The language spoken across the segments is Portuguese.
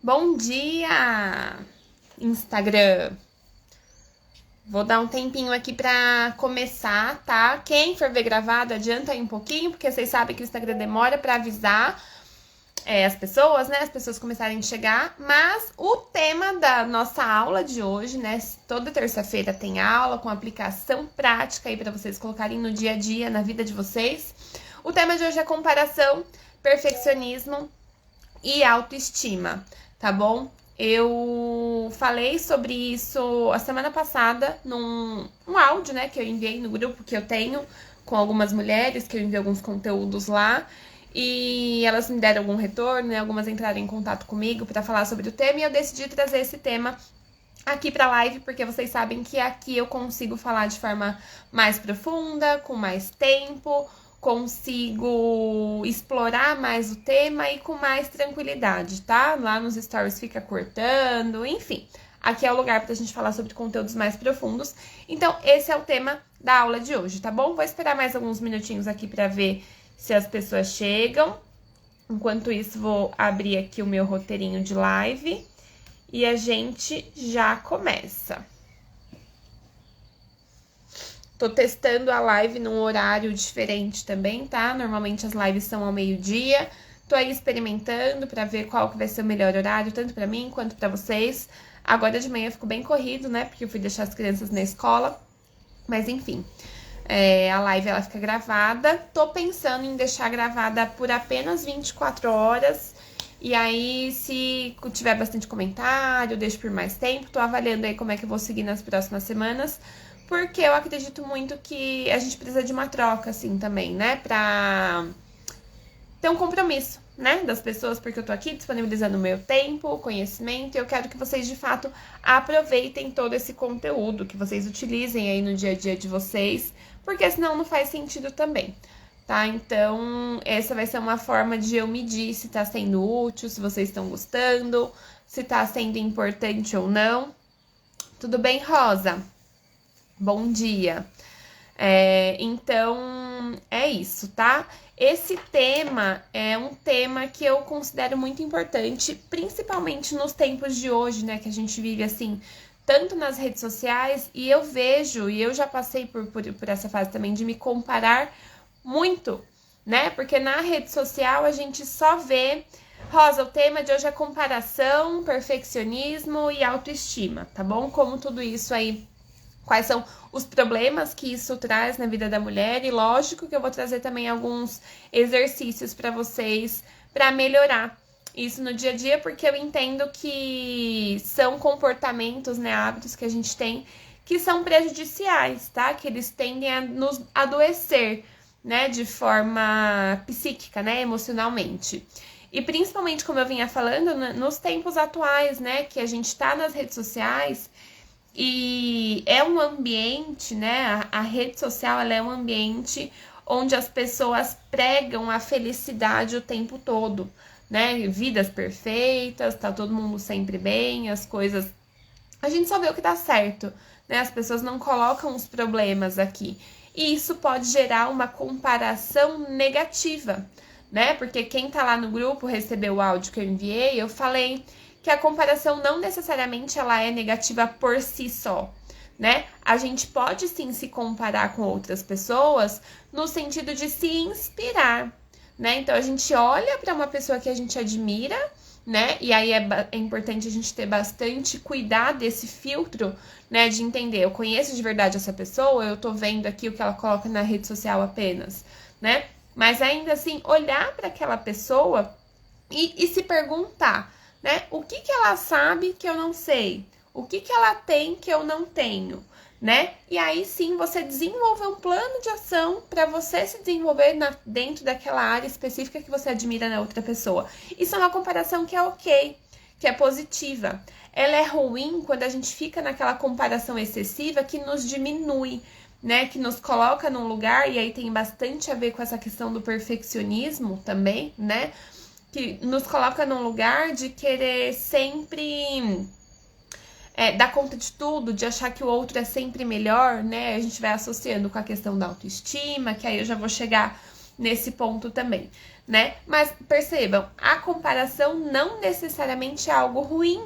Bom dia, Instagram! Vou dar um tempinho aqui pra começar, tá? Quem for ver gravado, adianta aí um pouquinho, porque vocês sabem que o Instagram demora pra avisar as pessoas, né? As pessoas começarem a chegar. Mas o tema da nossa aula de hoje, né? Toda terça-feira tem aula com aplicação prática aí pra vocês colocarem no dia a dia, na vida de vocês. O tema de hoje é comparação, perfeccionismo e autoestima, tá bom? Eu falei sobre isso a semana passada num áudio, né, que eu enviei no grupo que eu tenho com algumas mulheres, que eu enviei alguns conteúdos lá, e elas me deram algum retorno, né, algumas entraram em contato comigo para falar sobre o tema, e eu decidi trazer esse tema aqui pra live, porque vocês sabem que aqui eu consigo falar de forma mais profunda, com mais tempo, consigo explorar mais o tema e com mais tranquilidade, tá? Lá nos stories fica cortando, enfim. Aqui é o lugar pra gente falar sobre conteúdos mais profundos. Então, esse é o tema da aula de hoje, tá bom? Vou esperar mais alguns minutinhos aqui pra ver se as pessoas chegam. Enquanto isso, vou abrir aqui o meu roteirinho de live e a gente já começa. Tô testando a live num horário diferente também, tá? Normalmente as lives são ao meio-dia. Tô aí experimentando pra ver qual que vai ser o melhor horário, tanto pra mim quanto pra vocês. Agora de manhã ficou bem corrido, né? Porque eu fui deixar as crianças na escola. Mas enfim, a live ela fica gravada. Tô pensando em deixar gravada por apenas 24 horas. E aí, se tiver bastante comentário, deixo por mais tempo. Tô avaliando aí como é que eu vou seguir nas próximas semanas. Porque eu acredito muito que a gente precisa de uma troca, assim, também, né? Pra ter um compromisso, né? Das pessoas, porque eu tô aqui disponibilizando o meu tempo, conhecimento, e eu quero que vocês, de fato, aproveitem todo esse conteúdo, que vocês utilizem aí no dia a dia de vocês, porque senão não faz sentido também, tá? Então, essa vai ser uma forma de eu medir se tá sendo útil, se vocês estão gostando, se tá sendo importante ou não. Tudo bem, Rosa? Bom dia. Então, é isso, tá? Esse tema é um tema que eu considero muito importante, principalmente nos tempos de hoje, né? Que a gente vive, assim, tanto nas redes sociais, e eu vejo, e eu já passei por essa fase também, de me comparar muito, né? Porque na rede social a gente só vê... Rosa, o tema de hoje é comparação, perfeccionismo e autoestima, tá bom? Como tudo isso aí... Quais são os problemas que isso traz na vida da mulher, e lógico que eu vou trazer também alguns exercícios para vocês para melhorar isso no dia a dia, porque eu entendo que são comportamentos, né, hábitos que a gente tem que são prejudiciais, tá? Que eles tendem a nos adoecer, né, de forma psíquica, né, emocionalmente. E principalmente, como eu vinha falando, nos tempos atuais, né, que a gente tá nas redes sociais. E é um ambiente, né? A rede social ela é um ambiente onde as pessoas pregam a felicidade o tempo todo, né? Vidas perfeitas, tá todo mundo sempre bem, as coisas. A gente só vê o que dá certo, né? As pessoas não colocam os problemas aqui. E isso pode gerar uma comparação negativa, né? Porque quem tá lá no grupo recebeu o áudio que eu enviei, eu falei que a comparação não necessariamente ela é negativa por si só, né? A gente pode sim se comparar com outras pessoas no sentido de se inspirar, né? Então a gente olha para uma pessoa que a gente admira, né? E aí é importante a gente ter bastante cuidado desse filtro, né? De entender, eu conheço de verdade essa pessoa, eu tô vendo aqui o que ela coloca na rede social apenas, né? Mas ainda assim, olhar para aquela pessoa e se perguntar, né? O que ela sabe que eu não sei? O que ela tem que eu não tenho, né? E aí sim você desenvolver um plano de ação para você se desenvolver dentro daquela área específica que você admira na outra pessoa. Isso é uma comparação que é ok, que é positiva. Ela é ruim quando a gente fica naquela comparação excessiva que nos diminui, né? Que nos coloca num lugar, e aí tem bastante a ver com essa questão do perfeccionismo também, né? Que nos coloca num lugar de querer sempre dar conta de tudo, de achar que o outro é sempre melhor, né? A gente vai associando com a questão da autoestima, que aí eu já vou chegar nesse ponto também. né? Mas percebam, a comparação não necessariamente é algo ruim,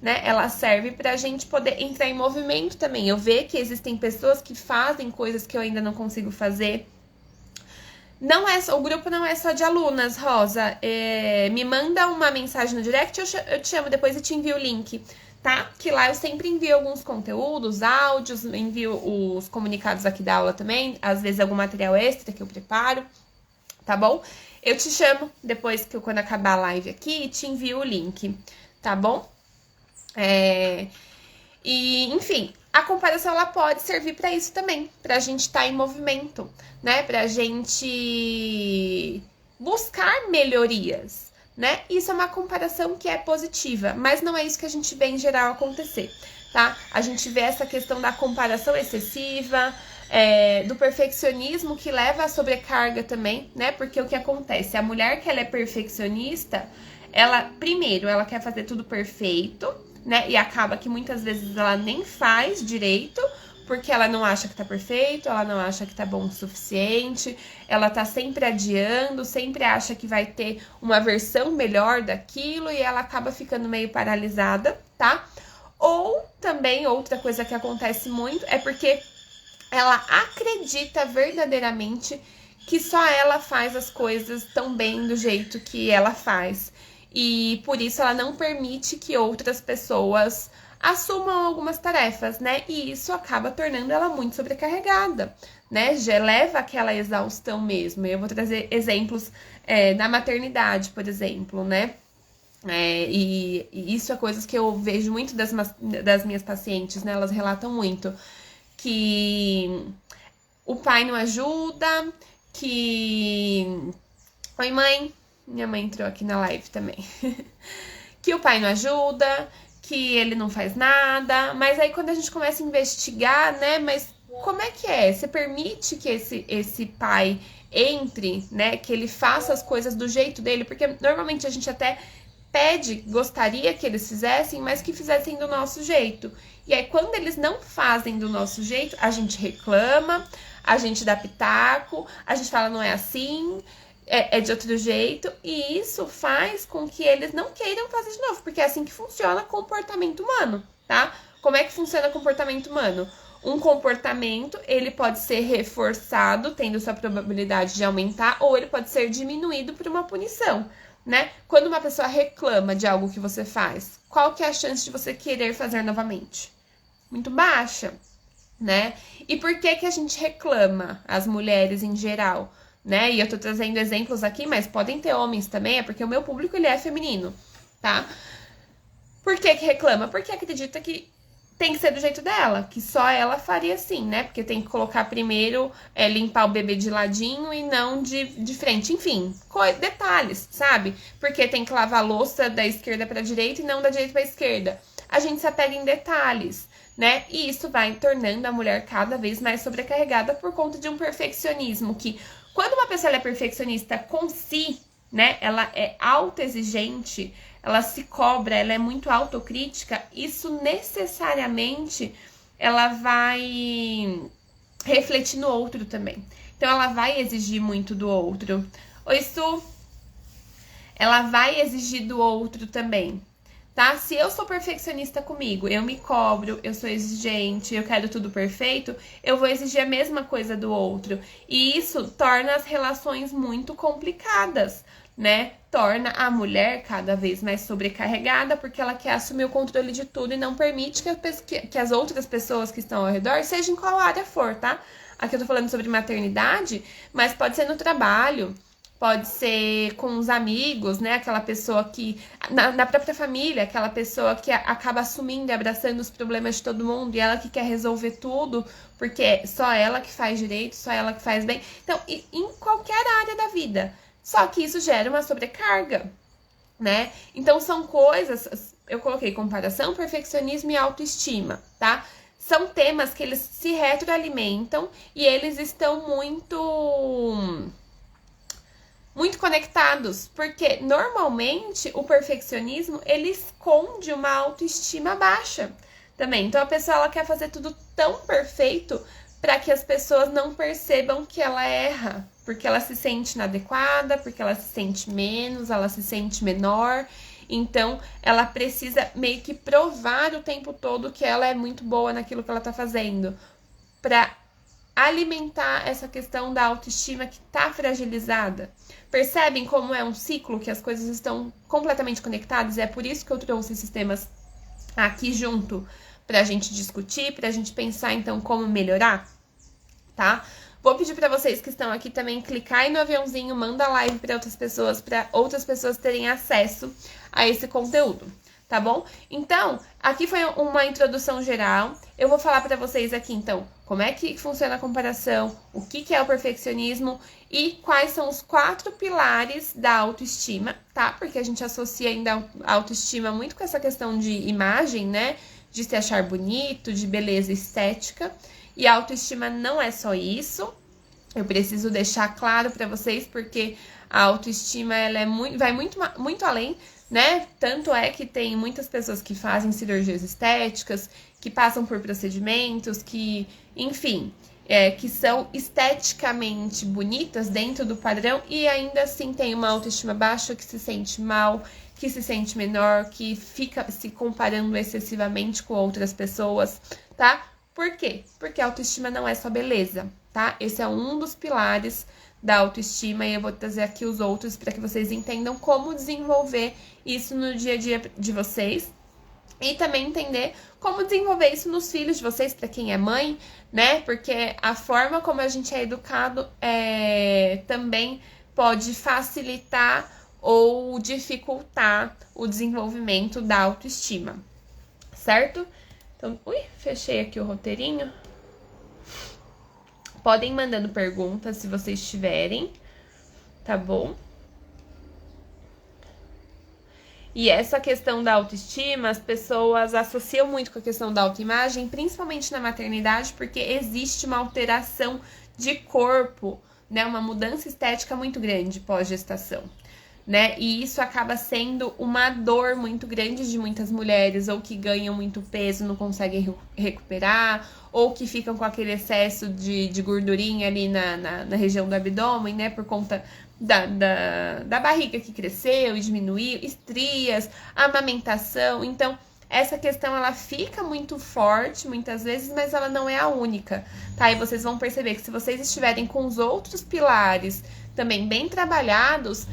né? Ela serve pra gente poder entrar em movimento também. Eu ver que existem pessoas que fazem coisas que eu ainda não consigo fazer. Não é só, o grupo não é só de alunas, Rosa. Me manda uma mensagem no direct, eu te chamo depois e te envio o link, tá? Que lá eu sempre envio alguns conteúdos, áudios, envio os comunicados aqui da aula também, às vezes algum material extra que eu preparo, tá bom? Eu te chamo depois que quando acabar a live aqui e te envio o link, tá bom? E, enfim, a comparação ela pode servir para isso também, pra gente estar em movimento, né? Pra gente buscar melhorias, né? Isso é uma comparação que é positiva, mas não é isso que a gente vê em geral acontecer, tá? A gente vê essa questão da comparação excessiva, do perfeccionismo que leva à sobrecarga também, né? Porque o que acontece? A mulher que ela é perfeccionista, ela, primeiro, ela quer fazer tudo perfeito, né? E acaba que muitas vezes ela nem faz direito, porque ela não acha que tá perfeito, ela não acha que tá bom o suficiente, ela tá sempre adiando, sempre acha que vai ter uma versão melhor daquilo e ela acaba ficando meio paralisada, tá? Ou também outra coisa que acontece muito é porque ela acredita verdadeiramente que só ela faz as coisas tão bem do jeito que ela faz. E por isso ela não permite que outras pessoas assumam algumas tarefas, né? E isso acaba tornando ela muito sobrecarregada, né? Já leva aquela exaustão mesmo. Eu vou trazer exemplos da maternidade, por exemplo, né? E isso é coisas que eu vejo muito das minhas pacientes, né? Elas relatam muito que o pai não ajuda, que... Oi, mãe! Minha mãe entrou aqui na live também. Que o pai não ajuda, que ele não faz nada. Mas aí quando a gente começa a investigar, né? Mas como é que é? Você permite que esse pai entre, né? Que ele faça as coisas do jeito dele? Porque normalmente a gente até pede, gostaria que eles fizessem, mas que fizessem do nosso jeito. E aí quando eles não fazem do nosso jeito, a gente reclama, a gente dá pitaco, a gente fala não é assim... É de outro jeito, e isso faz com que eles não queiram fazer de novo, porque é assim que funciona comportamento humano, tá? Como é que funciona comportamento humano? Um comportamento, ele pode ser reforçado, tendo sua probabilidade de aumentar, ou ele pode ser diminuído por uma punição, né? Quando uma pessoa reclama de algo que você faz, qual que é a chance de você querer fazer novamente? Muito baixa, né? E por que que a gente reclama, as mulheres em geral? Né? E eu tô trazendo exemplos aqui, mas podem ter homens também, é porque o meu público ele é feminino, tá? Por que que reclama? Porque acredita que tem que ser do jeito dela, que só ela faria assim, né? Porque tem que colocar primeiro, limpar o bebê de ladinho e não de frente. Enfim, detalhes, sabe? Porque tem que lavar a louça da esquerda pra direita e não da direita pra esquerda. A gente se apega em detalhes, né? E isso vai tornando a mulher cada vez mais sobrecarregada por conta de um perfeccionismo que... Quando uma pessoa é perfeccionista com si, né, ela é autoexigente, ela se cobra, ela é muito autocrítica, isso necessariamente ela vai refletir no outro também. Então, ela vai exigir muito do outro. Oi, Su! Ela vai exigir do outro também, tá? Se eu sou perfeccionista comigo, eu me cobro, eu sou exigente, eu quero tudo perfeito, eu vou exigir a mesma coisa do outro. E isso torna as relações muito complicadas, né? Torna a mulher cada vez mais sobrecarregada, porque ela quer assumir o controle de tudo e não permite que as outras pessoas que estão ao redor, seja em qual área for, tá? Aqui eu tô falando sobre maternidade, mas pode ser no trabalho, pode ser com os amigos, né? Aquela pessoa que... Na própria família, aquela pessoa que acaba assumindo e abraçando os problemas de todo mundo e ela que quer resolver tudo, porque é só ela que faz direito, só ela que faz bem. Então, em qualquer área da vida. Só que isso gera uma sobrecarga, né? Então, são coisas... Eu coloquei comparação, perfeccionismo e autoestima, tá? São temas que eles se retroalimentam e eles estão muito conectados, porque normalmente o perfeccionismo, ele esconde uma autoestima baixa também. Então a pessoa ela quer fazer tudo tão perfeito para que as pessoas não percebam que ela erra, porque ela se sente inadequada, porque ela se sente menos, ela se sente menor. Então, ela precisa meio que provar o tempo todo que ela é muito boa naquilo que ela tá fazendo, para alimentar essa questão da autoestima que tá fragilizada. Percebem como é um ciclo, que as coisas estão completamente conectadas? É por isso que eu trouxe esses temas aqui junto, pra gente discutir, pra gente pensar então como melhorar, tá? Vou pedir pra vocês que estão aqui também clicar no aviãozinho, manda live pra outras pessoas terem acesso a esse conteúdo, tá bom? Então, aqui foi uma introdução geral. Eu vou falar pra vocês aqui, então, como é que funciona a comparação, o que é o perfeccionismo e quais são os 4 pilares da autoestima, tá? Porque a gente associa ainda a autoestima muito com essa questão de imagem, né? De se achar bonito, de beleza estética. E a autoestima não é só isso. Eu preciso deixar claro para vocês, porque a autoestima ela vai muito além, né? Tanto é que tem muitas pessoas que fazem cirurgias estéticas, que passam por procedimentos, que, enfim, que são esteticamente bonitas dentro do padrão e ainda assim tem uma autoestima baixa, que se sente mal, que se sente menor, que fica se comparando excessivamente com outras pessoas, tá? Por quê? Porque a autoestima não é só beleza, tá? Esse é um dos pilares da autoestima e eu vou trazer aqui os outros para que vocês entendam como desenvolver isso no dia a dia de vocês e também entender como desenvolver isso nos filhos de vocês, para quem é mãe, né? Porque a forma como a gente é educado também pode facilitar ou dificultar o desenvolvimento da autoestima, certo? Então, fechei aqui o roteirinho. Podem ir mandando perguntas se vocês tiverem, tá bom? E essa questão da autoestima, as pessoas associam muito com a questão da autoimagem, principalmente na maternidade, porque existe uma alteração de corpo, né? Uma mudança estética muito grande pós-gestação, né? E isso acaba sendo uma dor muito grande de muitas mulheres, ou que ganham muito peso, não conseguem recuperar, ou que ficam com aquele excesso de gordurinha ali na região do abdômen, né? Por conta da barriga que cresceu e diminuiu, estrias, amamentação. Então, essa questão ela fica muito forte muitas vezes, mas ela não é a única, tá? E vocês vão perceber que se vocês estiverem com os outros pilares também bem trabalhados,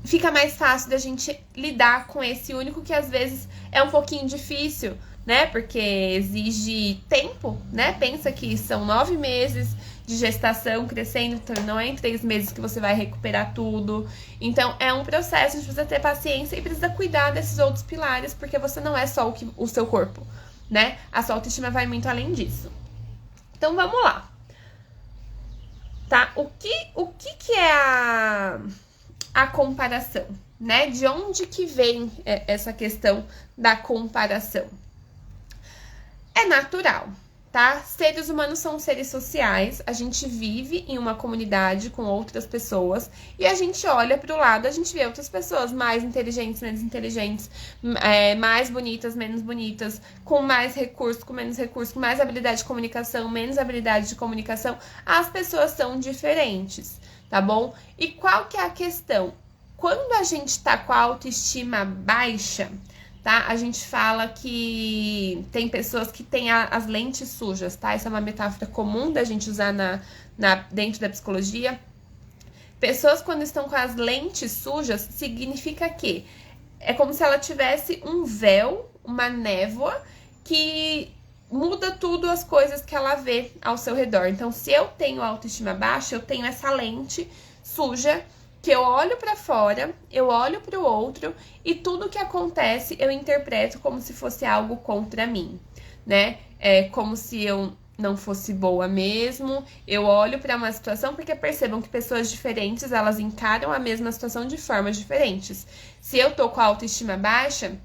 fica mais fácil da gente lidar com esse único que às vezes é um pouquinho difícil, né? Porque exige tempo, né? Pensa que são 9 meses de gestação crescendo, então não é em 3 meses que você vai recuperar tudo. Então é um processo, a gente precisa ter paciência e precisa cuidar desses outros pilares, porque você não é só o seu corpo, né? A sua autoestima vai muito além disso. Então vamos lá. Tá? O que é a comparação, né? De onde que vem essa questão da comparação? É natural, tá? Seres humanos são seres sociais, a gente vive em uma comunidade com outras pessoas e a gente olha para o lado, a gente vê outras pessoas mais inteligentes, menos inteligentes, mais bonitas, menos bonitas, com mais recurso, com menos recurso, com mais habilidade de comunicação, menos habilidade de comunicação. As pessoas são diferentes, tá bom? E qual que é a questão? Quando a gente tá com a autoestima baixa, tá? A gente fala que tem pessoas que têm as lentes sujas, tá? Essa é uma metáfora comum da gente usar dentro da psicologia. Pessoas quando estão com as lentes sujas, significa que é como se ela tivesse um véu, uma névoa, que muda tudo as coisas que ela vê ao seu redor. Então, se eu tenho autoestima baixa, eu tenho essa lente suja, que eu olho para fora, eu olho para o outro e tudo que acontece eu interpreto como se fosse algo contra mim, né? É como se eu não fosse boa mesmo. Eu olho para uma situação, porque percebam que pessoas diferentes, elas encaram a mesma situação de formas diferentes. Se eu tô com a autoestima baixa,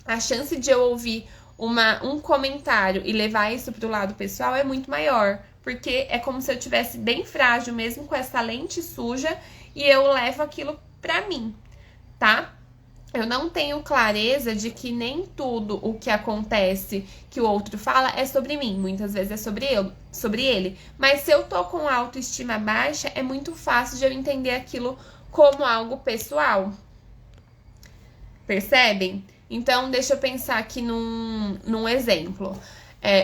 a chance de eu ouvir um comentário e levar isso pro lado pessoal é muito maior, porque é como se eu tivesse bem frágil mesmo com essa lente suja e eu levo aquilo pra mim, tá? eu não tenho clareza de que nem tudo o que acontece que o outro fala é sobre mim. Muitas vezes é sobre ele. Mas se eu tô com autoestima baixa, é muito fácil de eu entender aquilo como algo pessoal. Percebem? Então, deixa eu pensar aqui num exemplo.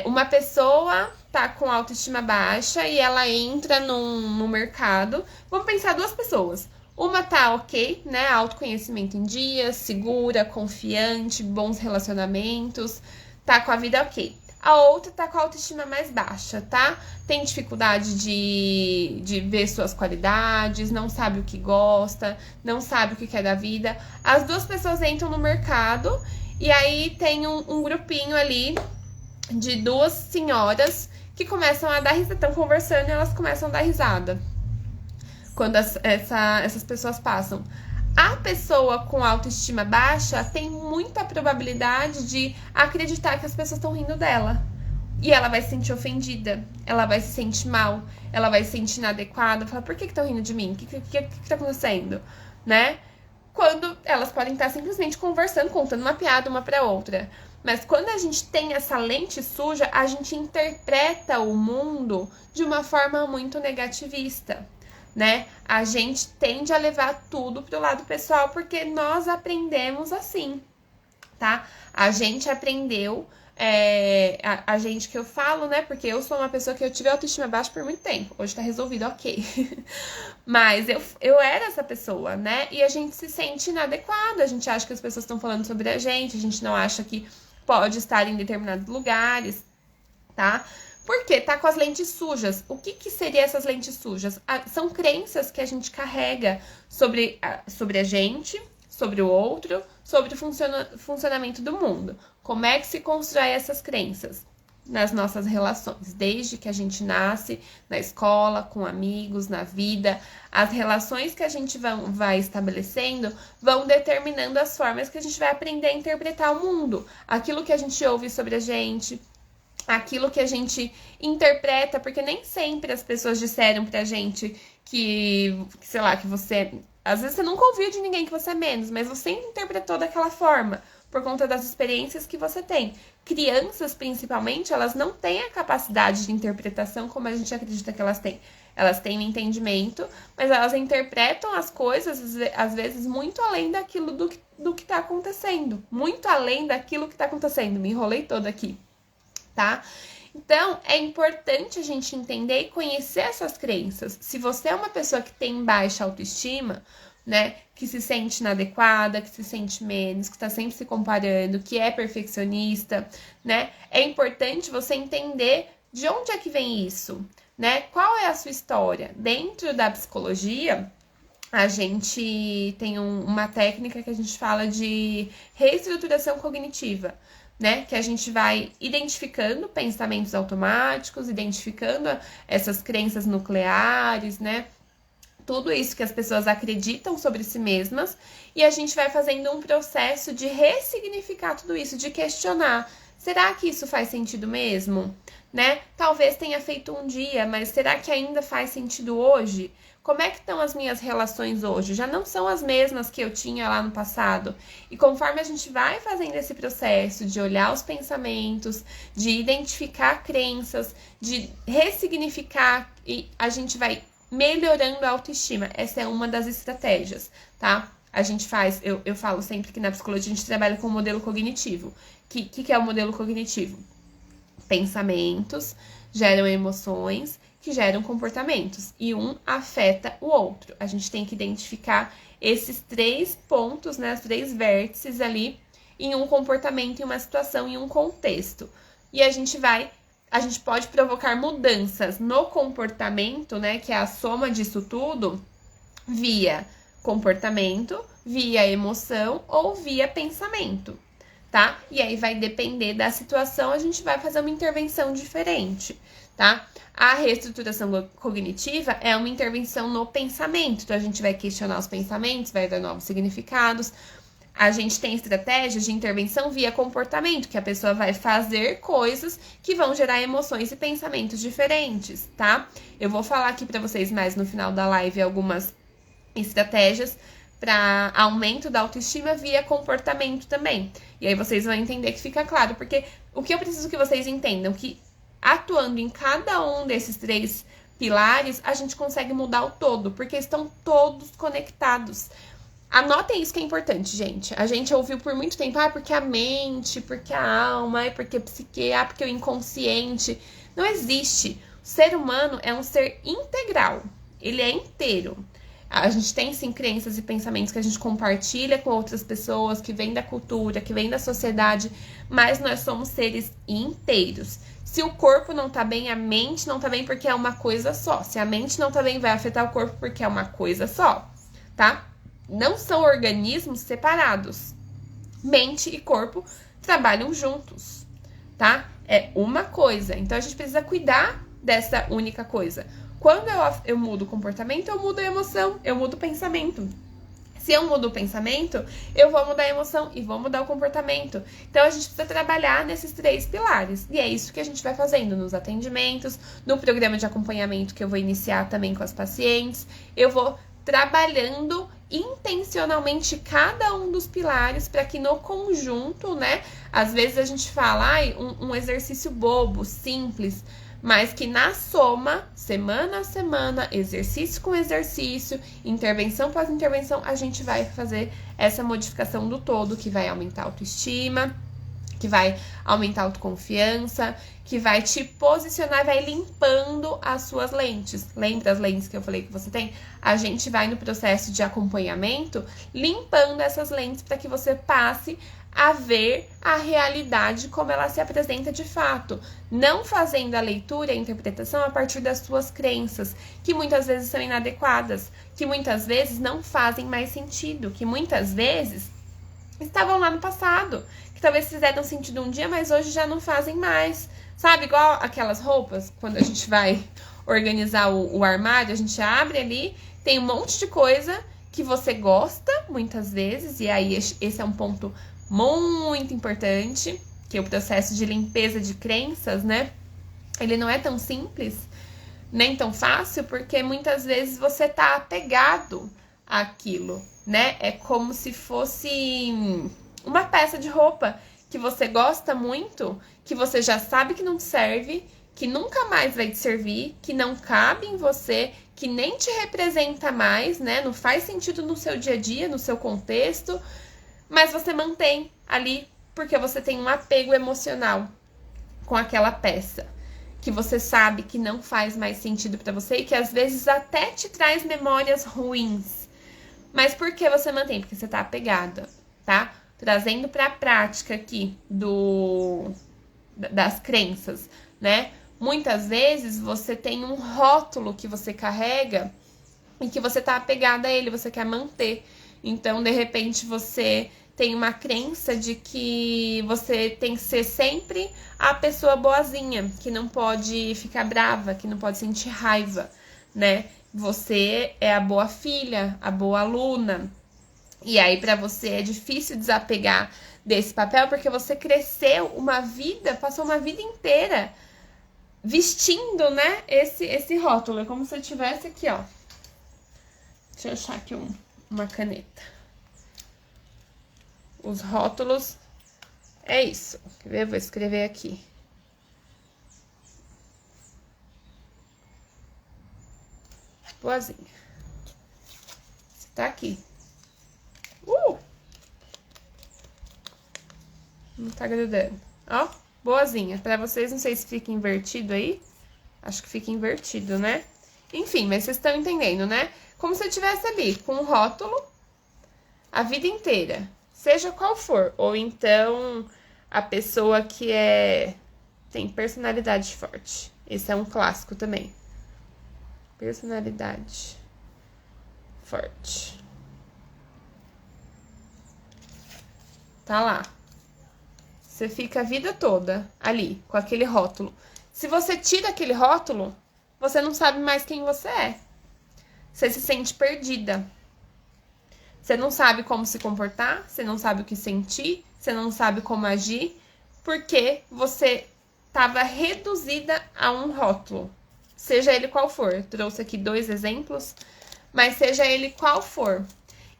Uma pessoa tá com autoestima baixa e ela entra no mercado. Vamos pensar duas pessoas. Uma tá ok, né? Autoconhecimento em dia, segura, confiante, bons relacionamentos, tá com a vida ok. A outra tá com a autoestima mais baixa, tá? Tem dificuldade de ver suas qualidades, não sabe o que gosta, não sabe o que quer da vida. As duas pessoas entram no mercado e aí tem um grupinho ali de duas senhoras que começam a dar risada, estão conversando e elas começam a dar risada quando essas pessoas passam. A pessoa com autoestima baixa tem muita probabilidade de acreditar que as pessoas estão rindo dela. E ela vai se sentir ofendida, ela vai se sentir mal, ela vai se sentir inadequada, falar, por que estão rindo de mim? O que tá acontecendo? Né? Quando elas podem estar simplesmente conversando, contando uma piada uma pra outra. Mas quando a gente tem essa lente suja, a gente interpreta o mundo de uma forma muito negativista, né? A gente tende a levar tudo pro lado pessoal porque nós aprendemos assim, tá? A gente aprendeu, a gente que eu falo, né? Porque eu sou uma pessoa que eu tive autoestima baixa por muito tempo. Hoje tá resolvido, ok. Mas eu era essa pessoa, né? E a gente se sente inadequado, a gente acha que as pessoas estão falando sobre a gente não acha que pode estar em determinados lugares, tá? Porque tá com as lentes sujas. O que seria essas lentes sujas? São crenças que a gente carrega sobre a gente, sobre o outro, sobre o funcionamento do mundo. Como é que se constrói essas crenças? Nas nossas relações, desde que a gente nasce, na escola, com amigos, na vida, as relações que a gente vai estabelecendo vão determinando as formas que a gente vai aprender a interpretar o mundo. Aquilo que a gente ouve sobre a gente, aquilo que a gente interpreta, porque nem sempre as pessoas disseram pra gente que sei lá, que você... Às vezes você nunca ouviu de ninguém que você é menos, mas você interpretou daquela forma, por conta das experiências que você tem. Crianças, principalmente, elas não têm a capacidade de interpretação como a gente acredita que elas têm. Elas têm um entendimento, mas elas interpretam as coisas, às vezes, muito além daquilo do que tá acontecendo. Muito além daquilo que tá acontecendo. Me enrolei toda aqui, tá? Então, é importante a gente entender e conhecer essas crenças. Se você é uma pessoa que tem baixa autoestima, né, que se sente inadequada, que se sente menos, que tá sempre se comparando, que é perfeccionista, né, é importante você entender de onde é que vem isso, né? Qual é a sua história? Dentro da psicologia, a gente tem uma técnica que a gente fala de reestruturação cognitiva, né? Que a gente vai identificando pensamentos automáticos, identificando essas crenças nucleares, né? Tudo isso que as pessoas acreditam sobre si mesmas, e a gente vai fazendo um processo de ressignificar tudo isso, de questionar, será que isso faz sentido mesmo? Né? Talvez tenha feito um dia, mas será que ainda faz sentido hoje? Como é que estão as minhas relações hoje? Já não são as mesmas que eu tinha lá no passado. E conforme a gente vai fazendo esse processo de olhar os pensamentos, de identificar crenças, de ressignificar, e a gente vai melhorando a autoestima. Essa é uma das estratégias, tá? A gente faz, eu falo sempre que na psicologia a gente trabalha com o modelo cognitivo. O que é o modelo cognitivo? Pensamentos geram emoções que geram comportamentos e um afeta o outro. A gente tem que identificar esses 3 pontos, né, os 3 vértices ali em um comportamento, em uma situação, em um contexto. E a gente pode provocar mudanças no comportamento, né, que é a soma disso tudo, via comportamento, via emoção ou via pensamento, tá? E aí vai depender da situação, a gente vai fazer uma intervenção diferente, tá? A reestruturação cognitiva é uma intervenção no pensamento, então a gente vai questionar os pensamentos, vai dar novos significados. A gente tem estratégias de intervenção via comportamento, que a pessoa vai fazer coisas que vão gerar emoções e pensamentos diferentes, tá? Eu vou falar aqui pra vocês mais no final da live algumas estratégias para aumento da autoestima via comportamento também. E aí vocês vão entender que fica claro, porque o que eu preciso que vocês entendam, que atuando em cada um desses 3 pilares, a gente consegue mudar o todo, porque estão todos conectados. Anotem isso que é importante, gente. A gente ouviu por muito tempo, porque a mente, porque a alma, porque a psique, porque o inconsciente. Não existe. O ser humano é um ser integral. Ele é inteiro. A gente tem, sim, crenças e pensamentos que a gente compartilha com outras pessoas, que vêm da cultura, que vêm da sociedade, mas nós somos seres inteiros. Se o corpo não tá bem, a mente não tá bem, porque é uma coisa só. Se a mente não tá bem, vai afetar o corpo, porque é uma coisa só, tá? Não são organismos separados. Mente e corpo trabalham juntos, tá? É uma coisa. Então, a gente precisa cuidar dessa única coisa. Quando eu mudo o comportamento, eu mudo a emoção, eu mudo o pensamento. Se eu mudo o pensamento, eu vou mudar a emoção e vou mudar o comportamento. Então, a gente precisa trabalhar nesses 3 pilares. E é isso que a gente vai fazendo nos atendimentos, no programa de acompanhamento que eu vou iniciar também com as pacientes. Eu vou trabalhando intencionalmente cada um dos pilares para que no conjunto, né? Às vezes a gente fala, um exercício bobo, simples, mas que na soma, semana a semana, exercício com exercício, intervenção após intervenção, a gente vai fazer essa modificação do todo, que vai aumentar a autoestima, que vai aumentar a autoconfiança, que vai te posicionar, vai limpando as suas lentes. Lembra as lentes que eu falei que você tem? A gente vai no processo de acompanhamento limpando essas lentes para que você passe a ver a realidade como ela se apresenta de fato, não fazendo a leitura e a interpretação a partir das suas crenças, que muitas vezes são inadequadas, que muitas vezes não fazem mais sentido, que muitas vezes estavam lá no passado, que talvez fizeram sentido um dia, mas hoje já não fazem mais. Sabe, igual aquelas roupas, quando a gente vai organizar o armário, a gente abre ali, tem um monte de coisa que você gosta, muitas vezes, e aí esse é um ponto muito importante, que é o processo de limpeza de crenças, né? Ele não é tão simples, nem tão fácil, porque muitas vezes você tá apegado àquilo, né? É como se fosse uma peça de roupa que você gosta muito, que você já sabe que não te serve, que nunca mais vai te servir, que não cabe em você, que nem te representa mais, né? Não faz sentido no seu dia a dia, no seu contexto, mas você mantém ali porque você tem um apego emocional com aquela peça, que você sabe que não faz mais sentido para você e que às vezes até te traz memórias ruins. Mas por que você mantém? Porque você tá apegada, tá? Trazendo para a prática aqui das crenças, né? Muitas vezes você tem um rótulo que você carrega e que você tá apegada a ele, você quer manter. Então, de repente, você tem uma crença de que você tem que ser sempre a pessoa boazinha, que não pode ficar brava, que não pode sentir raiva, né? Você é a boa filha, a boa aluna. E aí, para você é difícil desapegar desse papel, porque você cresceu uma vida, passou uma vida inteira vestindo, né, esse rótulo. É como se eu tivesse aqui, ó. Deixa eu achar aqui uma caneta. Os rótulos é isso. Quer ver? Vou escrever aqui. Boazinha. Você tá aqui. Não tá grudando. Ó, boazinha. Pra vocês, não sei se fica invertido aí. Acho que fica invertido, né? Enfim, mas vocês estão entendendo, né? Como se eu tivesse ali com um rótulo a vida inteira. Seja qual for. Ou então, a pessoa que tem personalidade forte. Esse é um clássico também. Personalidade forte. Tá lá. Você fica a vida toda ali, com aquele rótulo. Se você tira aquele rótulo, você não sabe mais quem você é. Você se sente perdida. Você não sabe como se comportar, você não sabe o que sentir, você não sabe como agir, porque você estava reduzida a um rótulo. Seja ele qual for. Eu trouxe aqui 2 exemplos, mas seja ele qual for.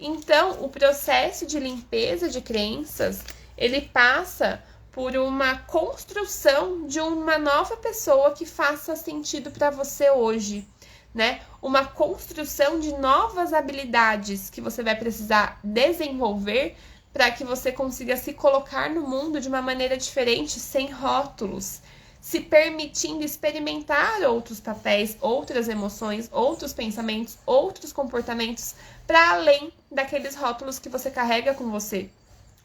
Então, o processo de limpeza de crenças, ele passa por uma construção de uma nova pessoa que faça sentido para você hoje, né? Uma construção de novas habilidades que você vai precisar desenvolver para que você consiga se colocar no mundo de uma maneira diferente, sem rótulos, se permitindo experimentar outros papéis, outras emoções, outros pensamentos, outros comportamentos, para além daqueles rótulos que você carrega com você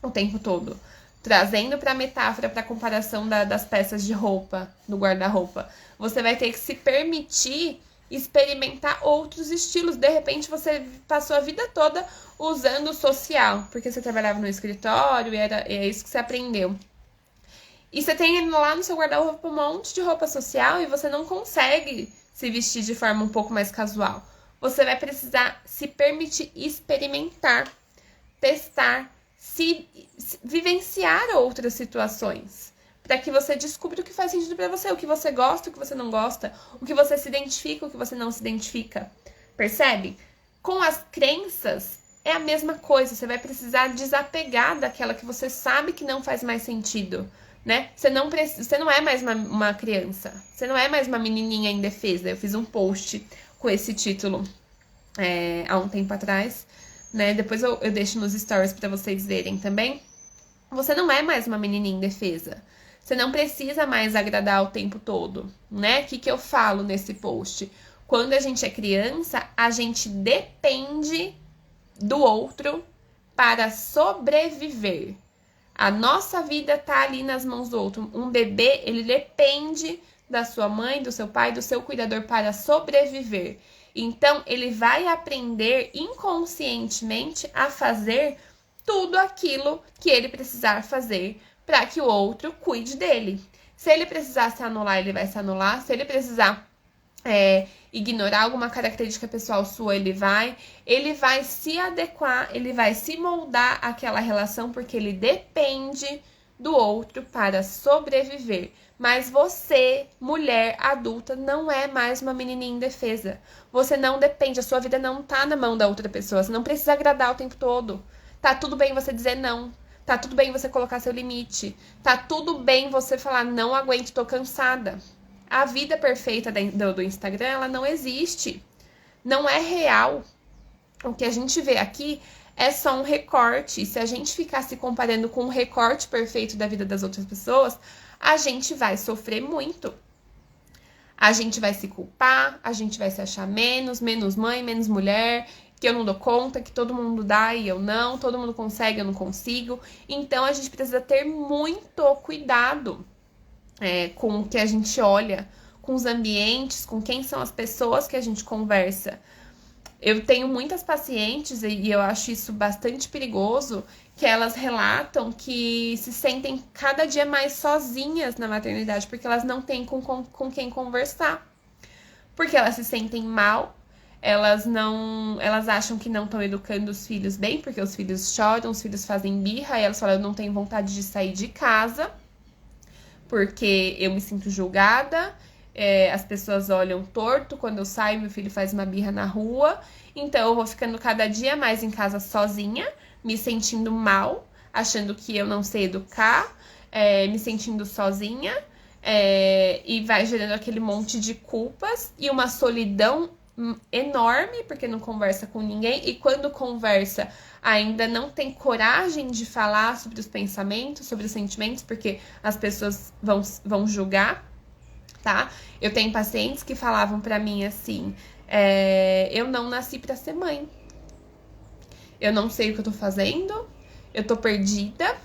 o tempo todo. Trazendo para a metáfora, para a comparação das peças de roupa, do guarda-roupa, você vai ter que se permitir experimentar outros estilos. De repente, você passou a vida toda usando o social, porque você trabalhava no escritório e é isso que você aprendeu. E você tem lá no seu guarda-roupa um monte de roupa social e você não consegue se vestir de forma um pouco mais casual. Você vai precisar se permitir experimentar, testar, se vivenciar outras situações, para que você descubra o que faz sentido para você, o que você gosta, o que você não gosta, o que você se identifica, o que você não se identifica. Percebe? Com as crenças é a mesma coisa, você vai precisar desapegar daquela que você sabe que não faz mais sentido, né? Você não é mais uma criança, você não é mais uma menininha indefesa. Eu fiz um post com esse título há um tempo atrás, né? Depois eu deixo nos stories para vocês verem também. Você não é mais uma menininha indefesa. Você não precisa mais agradar o tempo todo, né? O que eu falo nesse post? Quando a gente é criança, a gente depende do outro para sobreviver. A nossa vida tá ali nas mãos do outro. Um bebê, ele depende da sua mãe, do seu pai, do seu cuidador para sobreviver. Então, ele vai aprender inconscientemente a fazer tudo aquilo que ele precisar fazer para que o outro cuide dele. Se ele precisar se anular, ele vai se anular. Se ele precisar ignorar alguma característica pessoal sua, ele vai se adequar, ele vai se moldar àquela relação, porque ele depende do outro para sobreviver. Mas você, mulher adulta, não é mais uma menininha indefesa. Você não depende, a sua vida não tá na mão da outra pessoa. Você não precisa agradar o tempo todo. Tá tudo bem você dizer não. Tá tudo bem você colocar seu limite. Tá tudo bem você falar, não aguento, tô cansada. A vida perfeita do Instagram, ela não existe. Não é real. O que a gente vê aqui é só um recorte. E se a gente ficar se comparando com um recorte perfeito da vida das outras pessoas, a gente vai sofrer muito. A gente vai se culpar, a gente vai se achar menos mãe, menos mulher, que eu não dou conta, que todo mundo dá e eu não, todo mundo consegue, eu não consigo. Então, a gente precisa ter muito cuidado com o que a gente olha, com os ambientes, com quem são as pessoas que a gente conversa. Eu tenho muitas pacientes, e eu acho isso bastante perigoso, que elas relatam que se sentem cada dia mais sozinhas na maternidade, porque elas não têm com quem conversar. Porque elas se sentem mal, elas acham que não estão educando os filhos bem, porque os filhos choram, os filhos fazem birra, e elas falam, eu não tenho vontade de sair de casa, porque eu me sinto julgada, as pessoas olham torto quando eu saio, meu filho faz uma birra na rua, então eu vou ficando cada dia mais em casa sozinha, me sentindo mal, achando que eu não sei educar, me sentindo sozinha, e vai gerando aquele monte de culpas e uma solidão enorme, porque não conversa com ninguém, e quando conversa ainda não tem coragem de falar sobre os pensamentos, sobre os sentimentos, porque as pessoas vão julgar, tá? Eu tenho pacientes que falavam pra mim assim, eu não nasci pra ser mãe. Eu não sei o que eu tô fazendo, eu tô perdida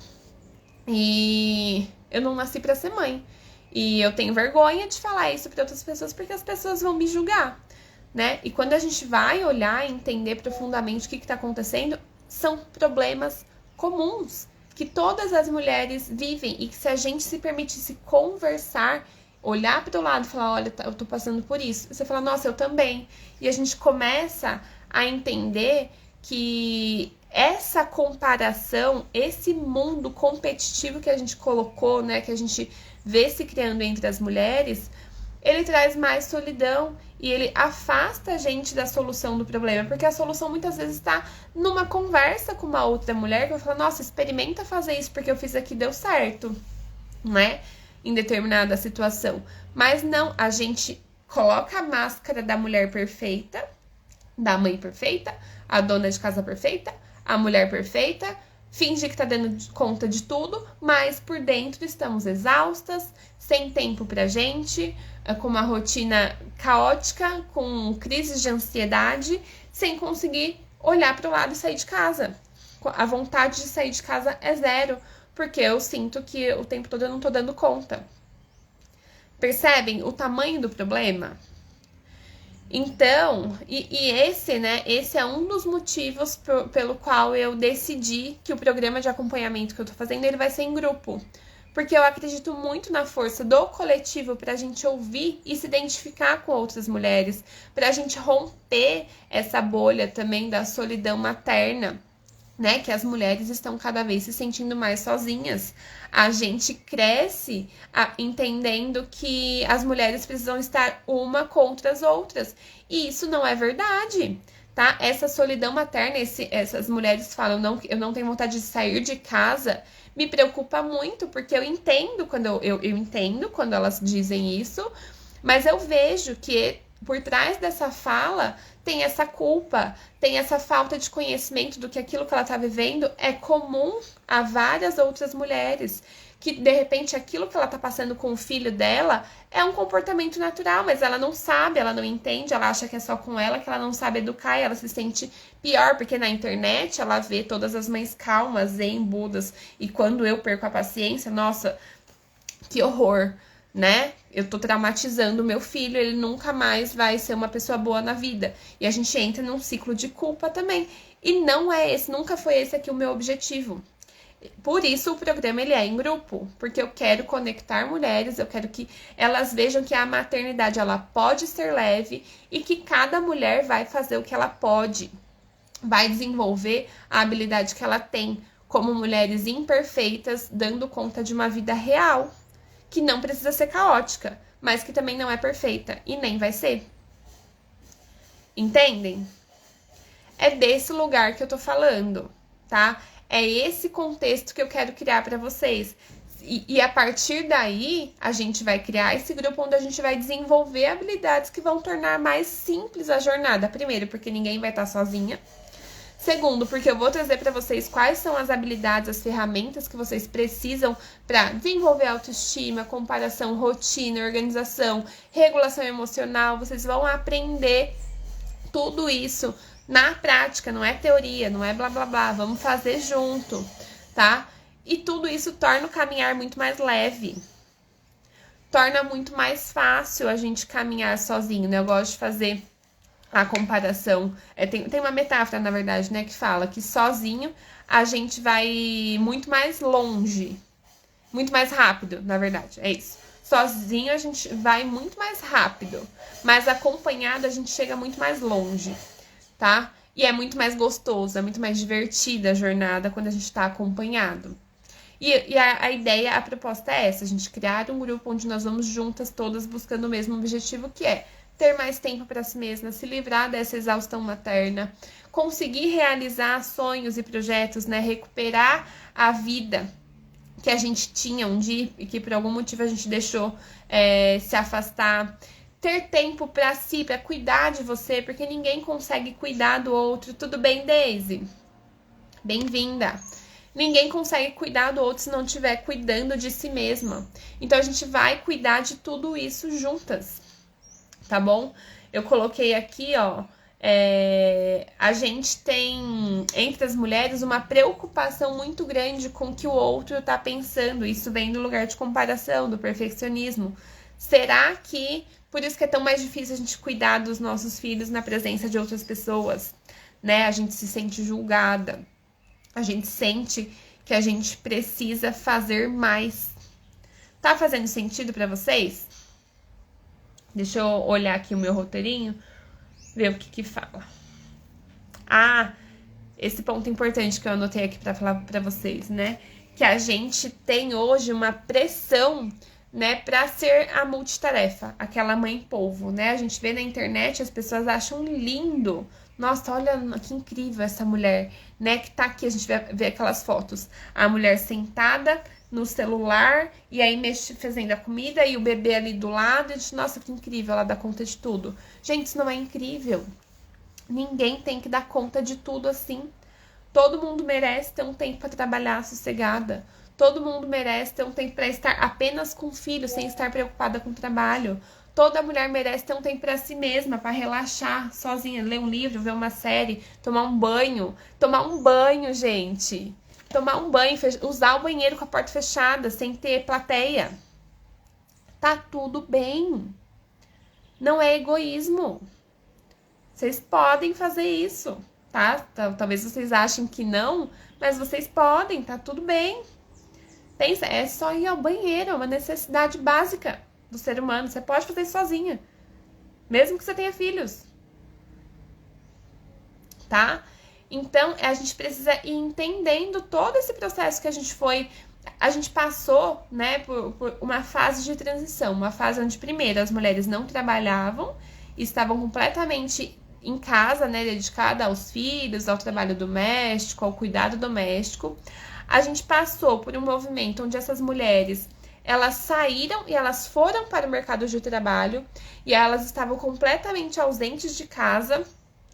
e eu não nasci pra ser mãe. E eu tenho vergonha de falar isso pra outras pessoas, porque as pessoas vão me julgar, né? E quando a gente vai olhar e entender profundamente o que tá acontecendo, são problemas comuns que todas as mulheres vivem e que se a gente se permitisse conversar, olhar para o lado e falar, olha, eu tô passando por isso. Você fala, nossa, eu também. E a gente começa a entender que essa comparação, esse mundo competitivo que a gente colocou, né, que a gente vê se criando entre as mulheres, ele traz mais solidão e ele afasta a gente da solução do problema, porque a solução muitas vezes está numa conversa com uma outra mulher que vai falar, nossa, experimenta fazer isso porque eu fiz aqui, deu certo, né? Em determinada situação. Mas não, a gente coloca a máscara da mulher perfeita, da mãe perfeita, a dona de casa perfeita, a mulher perfeita, finge que tá dando conta de tudo, mas por dentro estamos exaustas, sem tempo pra gente, com uma rotina caótica, com crises de ansiedade, sem conseguir olhar para o lado e sair de casa. A vontade de sair de casa é zero, porque eu sinto que o tempo todo eu não tô dando conta. Percebem o tamanho do problema? Então, esse é um dos motivos pelo qual eu decidi que o programa de acompanhamento que eu tô fazendo, ele vai ser em grupo. Porque eu acredito muito na força do coletivo pra gente ouvir e se identificar com outras mulheres, pra gente romper essa bolha também da solidão materna, né? Que as mulheres estão cada vez se sentindo mais sozinhas. A gente cresce entendendo que as mulheres precisam estar uma contra as outras. E isso não é verdade, tá? Essa solidão materna, essas mulheres falam, não, eu não tenho vontade de sair de casa, me preocupa muito, porque eu entendo eu entendo quando elas dizem isso, mas eu vejo que por trás dessa fala tem essa culpa, tem essa falta de conhecimento do que aquilo que ela tá vivendo é comum a várias outras mulheres. Que de repente aquilo que ela tá passando com o filho dela é um comportamento natural, mas ela não sabe, ela não entende, ela acha que é só com ela, que ela não sabe educar, e ela se sente pior, porque na internet ela vê todas as mães calmas, zen, budas, e quando eu perco a paciência, nossa, que horror, né? Eu tô traumatizando o meu filho, ele nunca mais vai ser uma pessoa boa na vida. E a gente entra num ciclo de culpa também. E não é esse, nunca foi esse aqui o meu objetivo. Por isso o programa ele é em grupo, porque eu quero conectar mulheres, eu quero que elas vejam que a maternidade ela pode ser leve e que cada mulher vai fazer o que ela pode, vai desenvolver a habilidade que ela tem como mulheres imperfeitas, dando conta de uma vida real, que não precisa ser caótica, mas que também não é perfeita e nem vai ser. Entendem? É desse lugar que eu tô falando, tá? É esse contexto que eu quero criar para vocês. E a partir daí, a gente vai criar esse grupo onde a gente vai desenvolver habilidades que vão tornar mais simples a jornada. Primeiro, porque ninguém vai estar sozinha. Segundo, porque eu vou trazer para vocês quais são as habilidades, as ferramentas que vocês precisam para desenvolver autoestima, comparação, rotina, organização, regulação emocional. Vocês vão aprender tudo isso na prática, não é teoria, não é blá blá blá, vamos fazer junto, tá? E tudo isso torna o caminhar muito mais leve. Torna muito mais fácil a gente caminhar sozinho, né? Eu gosto de fazer a comparação. Tem uma metáfora, na verdade, né? Que fala que sozinho a gente vai muito mais longe. Muito mais rápido, na verdade. É isso. Sozinho a gente vai muito mais rápido. Mas acompanhado a gente chega muito mais longe, tá? E é muito mais gostoso, é muito mais divertida a jornada quando a gente tá acompanhado. E a ideia, a proposta é essa, a gente criar um grupo onde nós vamos juntas, todas buscando o mesmo objetivo, que é ter mais tempo para si mesma, se livrar dessa exaustão materna, conseguir realizar sonhos e projetos, né? Recuperar a vida que a gente tinha um dia e que por algum motivo a gente deixou se afastar. Ter tempo para si, para cuidar de você, porque ninguém consegue cuidar do outro. Tudo bem, Daisy? Bem-vinda! Ninguém consegue cuidar do outro se não estiver cuidando de si mesma. Então a gente vai cuidar de tudo isso juntas, tá bom? Eu coloquei aqui, ó, a gente tem, entre as mulheres, uma preocupação muito grande com o que o outro tá pensando. Isso vem do lugar de comparação, do perfeccionismo. Será que, por isso que é tão mais difícil a gente cuidar dos nossos filhos na presença de outras pessoas, né? A gente se sente julgada. A gente sente que a gente precisa fazer mais. Tá fazendo sentido pra vocês? Deixa eu olhar aqui o meu roteirinho, ver o que fala. Ah, esse ponto importante que eu anotei aqui pra falar pra vocês, né? Que a gente tem hoje uma pressão né, para ser a multitarefa, aquela mãe polvo, né? A gente vê na internet, as pessoas acham lindo. Nossa, olha que incrível essa mulher, né? Que tá aqui, a gente vê aquelas fotos. A mulher sentada no celular e aí fazendo a comida e o bebê ali do lado. E a gente, nossa, que incrível, ela dá conta de tudo. Gente, isso não é incrível. Ninguém tem que dar conta de tudo assim. Todo mundo merece ter um tempo para trabalhar sossegada. Todo mundo merece ter um tempo para estar apenas com o filho, sem estar preocupada com o trabalho. Toda mulher merece ter um tempo para si mesma, para relaxar sozinha, ler um livro, ver uma série, tomar um banho. Tomar um banho, gente. Tomar um banho, usar o banheiro com a porta fechada, sem ter plateia. Tá tudo bem. Não é egoísmo. Vocês podem fazer isso, tá? Talvez vocês achem que não, mas vocês podem, tá tudo bem. Pensa, é só ir ao banheiro, é uma necessidade básica do ser humano. Você pode fazer isso sozinha, mesmo que você tenha filhos, tá? Então, a gente precisa ir entendendo todo esse processo que a gente passou, né, por uma fase de transição, uma fase onde, primeiro, as mulheres não trabalhavam, estavam completamente em casa, né, dedicada aos filhos, ao trabalho doméstico, ao cuidado doméstico. A gente passou por um movimento onde essas mulheres, elas saíram e elas foram para o mercado de trabalho e elas estavam completamente ausentes de casa,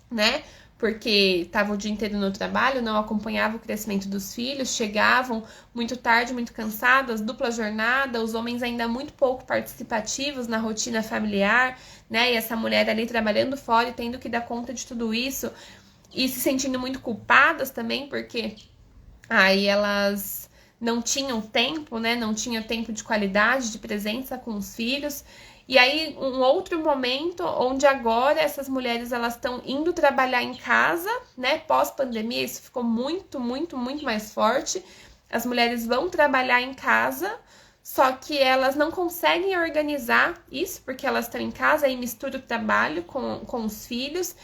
né, porque estavam o dia inteiro no trabalho, não acompanhavam o crescimento dos filhos, chegavam muito tarde, muito cansadas, dupla jornada, os homens ainda muito pouco participativos na rotina familiar, né? E essa mulher ali trabalhando fora e tendo que dar conta de tudo isso e se sentindo muito culpadas também, porque aí elas não tinham tempo, né? Não tinham tempo de qualidade, de presença com os filhos. E aí, um outro momento onde agora essas mulheres, elas estão indo trabalhar em casa, né? Pós-pandemia, isso ficou muito, muito, muito mais forte. As mulheres vão trabalhar em casa, só que elas não conseguem organizar isso, porque elas estão em casa e mistura o trabalho com os filhos.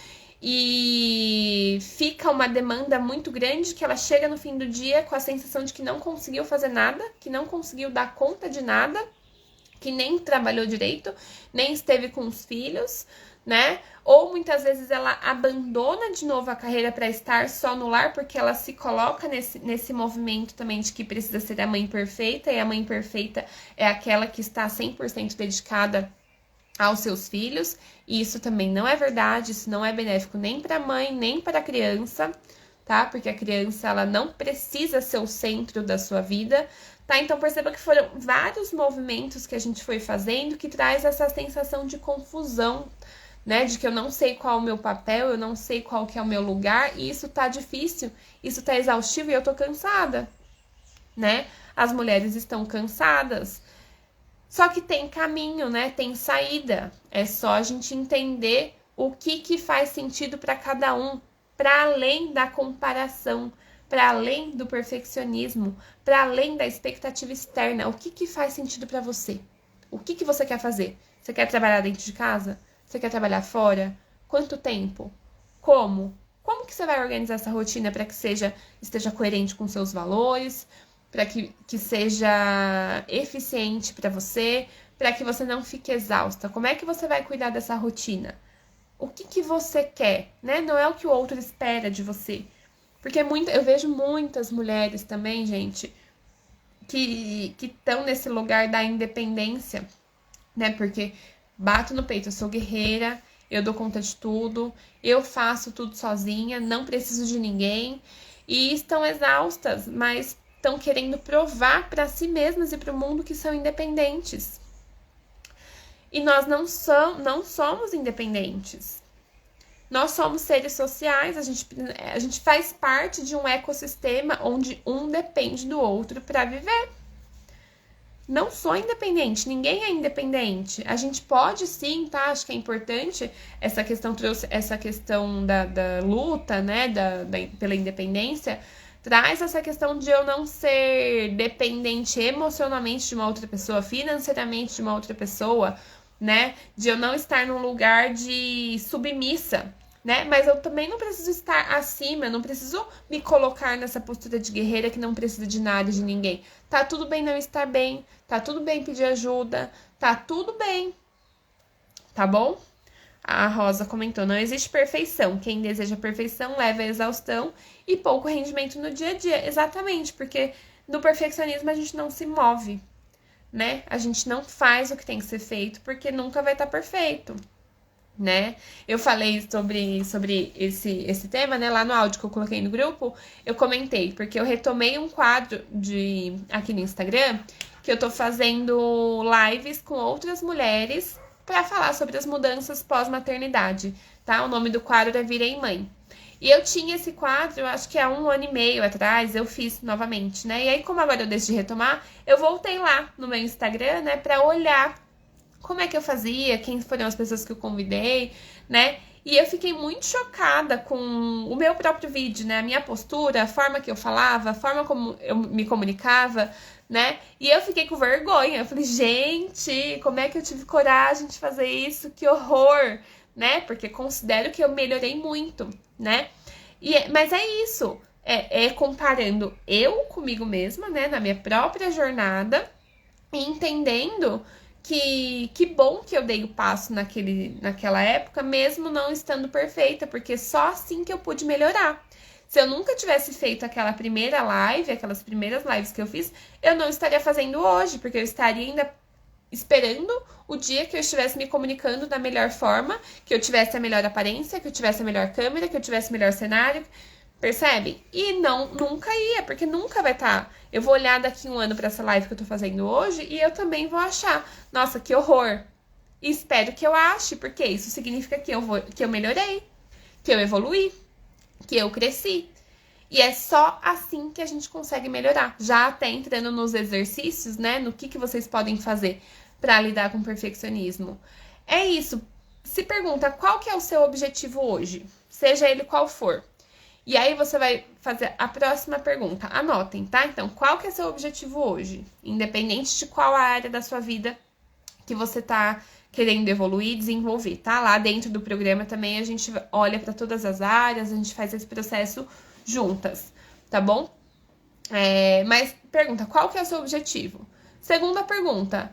E fica uma demanda muito grande que ela chega no fim do dia com a sensação de que não conseguiu fazer nada, que não conseguiu dar conta de nada, que nem trabalhou direito, nem esteve com os filhos, né? Ou muitas vezes ela abandona de novo a carreira para estar só no lar, porque ela se coloca nesse movimento também de que precisa ser a mãe perfeita, e a mãe perfeita é aquela que está 100% dedicada aos seus filhos, e isso também não é verdade, isso não é benéfico nem para a mãe, nem para a criança, tá? Porque a criança, ela não precisa ser o centro da sua vida, tá? Então perceba que foram vários movimentos que a gente foi fazendo que traz essa sensação de confusão, né? De que eu não sei qual é o meu papel, eu não sei qual que é o meu lugar, e isso tá difícil, isso tá exaustivo e eu tô cansada, né? As mulheres estão cansadas. Só que tem caminho, né? Tem saída. É só a gente entender o que faz sentido para cada um, para além da comparação, para além do perfeccionismo, para além da expectativa externa. O que faz sentido para você? O que você quer fazer? Você quer trabalhar dentro de casa? Você quer trabalhar fora? Quanto tempo? Como? Como que você vai organizar essa rotina para que esteja coerente com seus valores, para que seja eficiente para você, para que você não fique exausta? Como é que você vai cuidar dessa rotina? O que você quer, né? Não é o que o outro espera de você. Porque eu vejo muitas mulheres também, gente, que estão nesse lugar da independência, né? Porque bato no peito, eu sou guerreira, eu dou conta de tudo, eu faço tudo sozinha, não preciso de ninguém. E estão exaustas, mas estão querendo provar para si mesmas e para o mundo que são independentes. E nós não somos independentes. Nós somos seres sociais, a gente faz parte de um ecossistema onde um depende do outro para viver. Não sou independente, ninguém é independente. A gente pode sim, tá? Acho que é importante. Essa questão trouxe essa questão da luta, né? Pela independência. Traz essa questão de eu não ser dependente emocionalmente de uma outra pessoa, financeiramente de uma outra pessoa, né? De eu não estar num lugar de submissa, né? Mas eu também não preciso estar acima, eu não preciso me colocar nessa postura de guerreira que não precisa de nada, de ninguém. Tá tudo bem não estar bem, tá tudo bem pedir ajuda, tá tudo bem, tá bom? A Rosa comentou, não existe perfeição. Quem deseja perfeição leva à exaustão e pouco rendimento no dia a dia. Exatamente, porque no perfeccionismo a gente não se move, né? A gente não faz o que tem que ser feito, porque nunca vai estar perfeito, né? Eu falei sobre esse tema, né? Lá no áudio que eu coloquei no grupo, eu comentei, porque eu retomei um quadro aqui no Instagram, que eu tô fazendo lives com outras mulheres para falar sobre as mudanças pós-maternidade, tá? O nome do quadro é Virei Mãe. E eu tinha esse quadro, eu acho que há 1 ano e meio atrás, eu fiz novamente, né? E aí, como agora eu decidi retomar, eu voltei lá no meu Instagram, né, para olhar como é que eu fazia, quem foram as pessoas que eu convidei, né? E eu fiquei muito chocada com o meu próprio vídeo, né? A minha postura, a forma que eu falava, a forma como eu me comunicava, né? E eu fiquei com vergonha. Eu falei, gente, como é que eu tive coragem de fazer isso? Que horror, né? Porque considero que eu melhorei muito, né? Mas é isso. É comparando eu comigo mesma, né? Na minha própria jornada e entendendo que bom que eu dei o passo naquela época, mesmo não estando perfeita, porque só assim que eu pude melhorar. Se eu nunca tivesse feito aquela primeira live, aquelas primeiras lives que eu fiz, eu não estaria fazendo hoje, porque eu estaria ainda esperando o dia que eu estivesse me comunicando da melhor forma, que eu tivesse a melhor aparência, que eu tivesse a melhor câmera, que eu tivesse o melhor cenário. Percebe? E nunca ia, porque nunca vai estar. Eu vou olhar daqui 1 ano para essa live que eu tô fazendo hoje e eu também vou achar, nossa, que horror. E espero que eu ache, porque isso significa que eu melhorei, que eu evoluí, que eu cresci. E é só assim que a gente consegue melhorar. Já até entrando nos exercícios, né? No que vocês podem fazer para lidar com o perfeccionismo. É isso. Se pergunta qual que é o seu objetivo hoje, seja ele qual for. E aí você vai fazer a próxima pergunta. Anotem, tá? Então, qual que é seu objetivo hoje? Independente de qual a área da sua vida que você tá querendo evoluir, desenvolver, tá? Lá dentro do programa também a gente olha para todas as áreas, a gente faz esse processo juntas, tá bom? Mas pergunta, qual que é o seu objetivo? Segunda pergunta,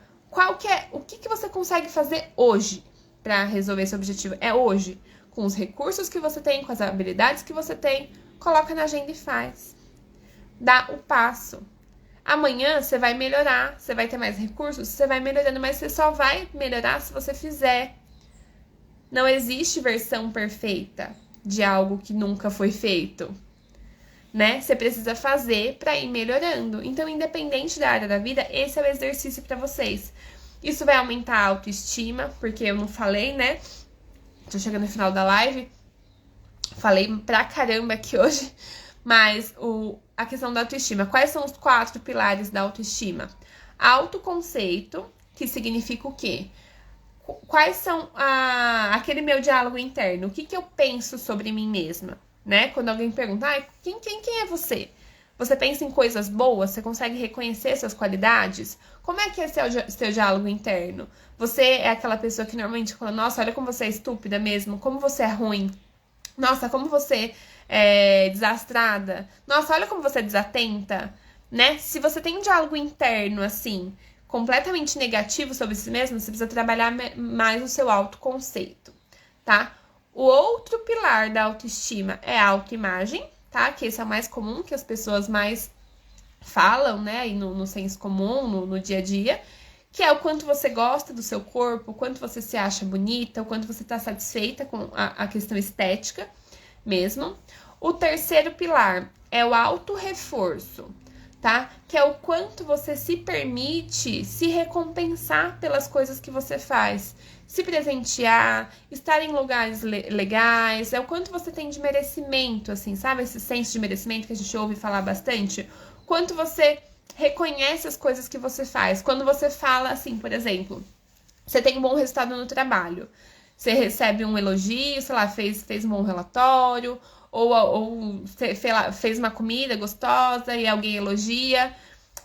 o que você consegue fazer hoje para resolver esse objetivo? É hoje. Com os recursos que você tem, com as habilidades que você tem, coloca na agenda e faz. Dá o passo. Amanhã você vai melhorar, você vai ter mais recursos, você vai melhorando, mas você só vai melhorar se você fizer. Não existe versão perfeita de algo que nunca foi feito, né? Você precisa fazer para ir melhorando. Então, independente da área da vida, esse é o exercício para vocês. Isso vai aumentar a autoestima, porque eu não falei, né? Tô chegando no final da live, falei pra caramba aqui hoje, mas a questão da autoestima. Quais são os 4 pilares da autoestima? Autoconceito, que significa o quê? Quais são aquele meu diálogo interno? O que eu penso sobre mim mesma? Né? Quando alguém pergunta, quem é você? Você pensa em coisas boas? Você consegue reconhecer suas qualidades? Como é que é seu diálogo interno? Você é aquela pessoa que normalmente fala, nossa, olha como você é estúpida mesmo, como você é ruim. Nossa, como você é desastrada. Nossa, olha como você é desatenta, né? Se você tem um diálogo interno, assim, completamente negativo sobre si mesmo, você precisa trabalhar mais o seu autoconceito, tá? O outro pilar da autoestima é a autoimagem, tá? Que esse é o mais comum, que as pessoas mais falam, né? E no senso comum, no dia a dia, que é o quanto você gosta do seu corpo, o quanto você se acha bonita, o quanto você tá satisfeita com a questão estética mesmo. O terceiro pilar é o autorreforço, tá? Que é o quanto você se permite se recompensar pelas coisas que você faz. Se presentear, estar em lugares legais, é o quanto você tem de merecimento, assim, sabe? Esse senso de merecimento que a gente ouve falar bastante. Quanto você reconhece as coisas que você faz. Quando você fala assim, por exemplo, você tem um bom resultado no trabalho, você recebe um elogio, sei lá, fez um bom relatório, ou fez uma comida gostosa e alguém elogia.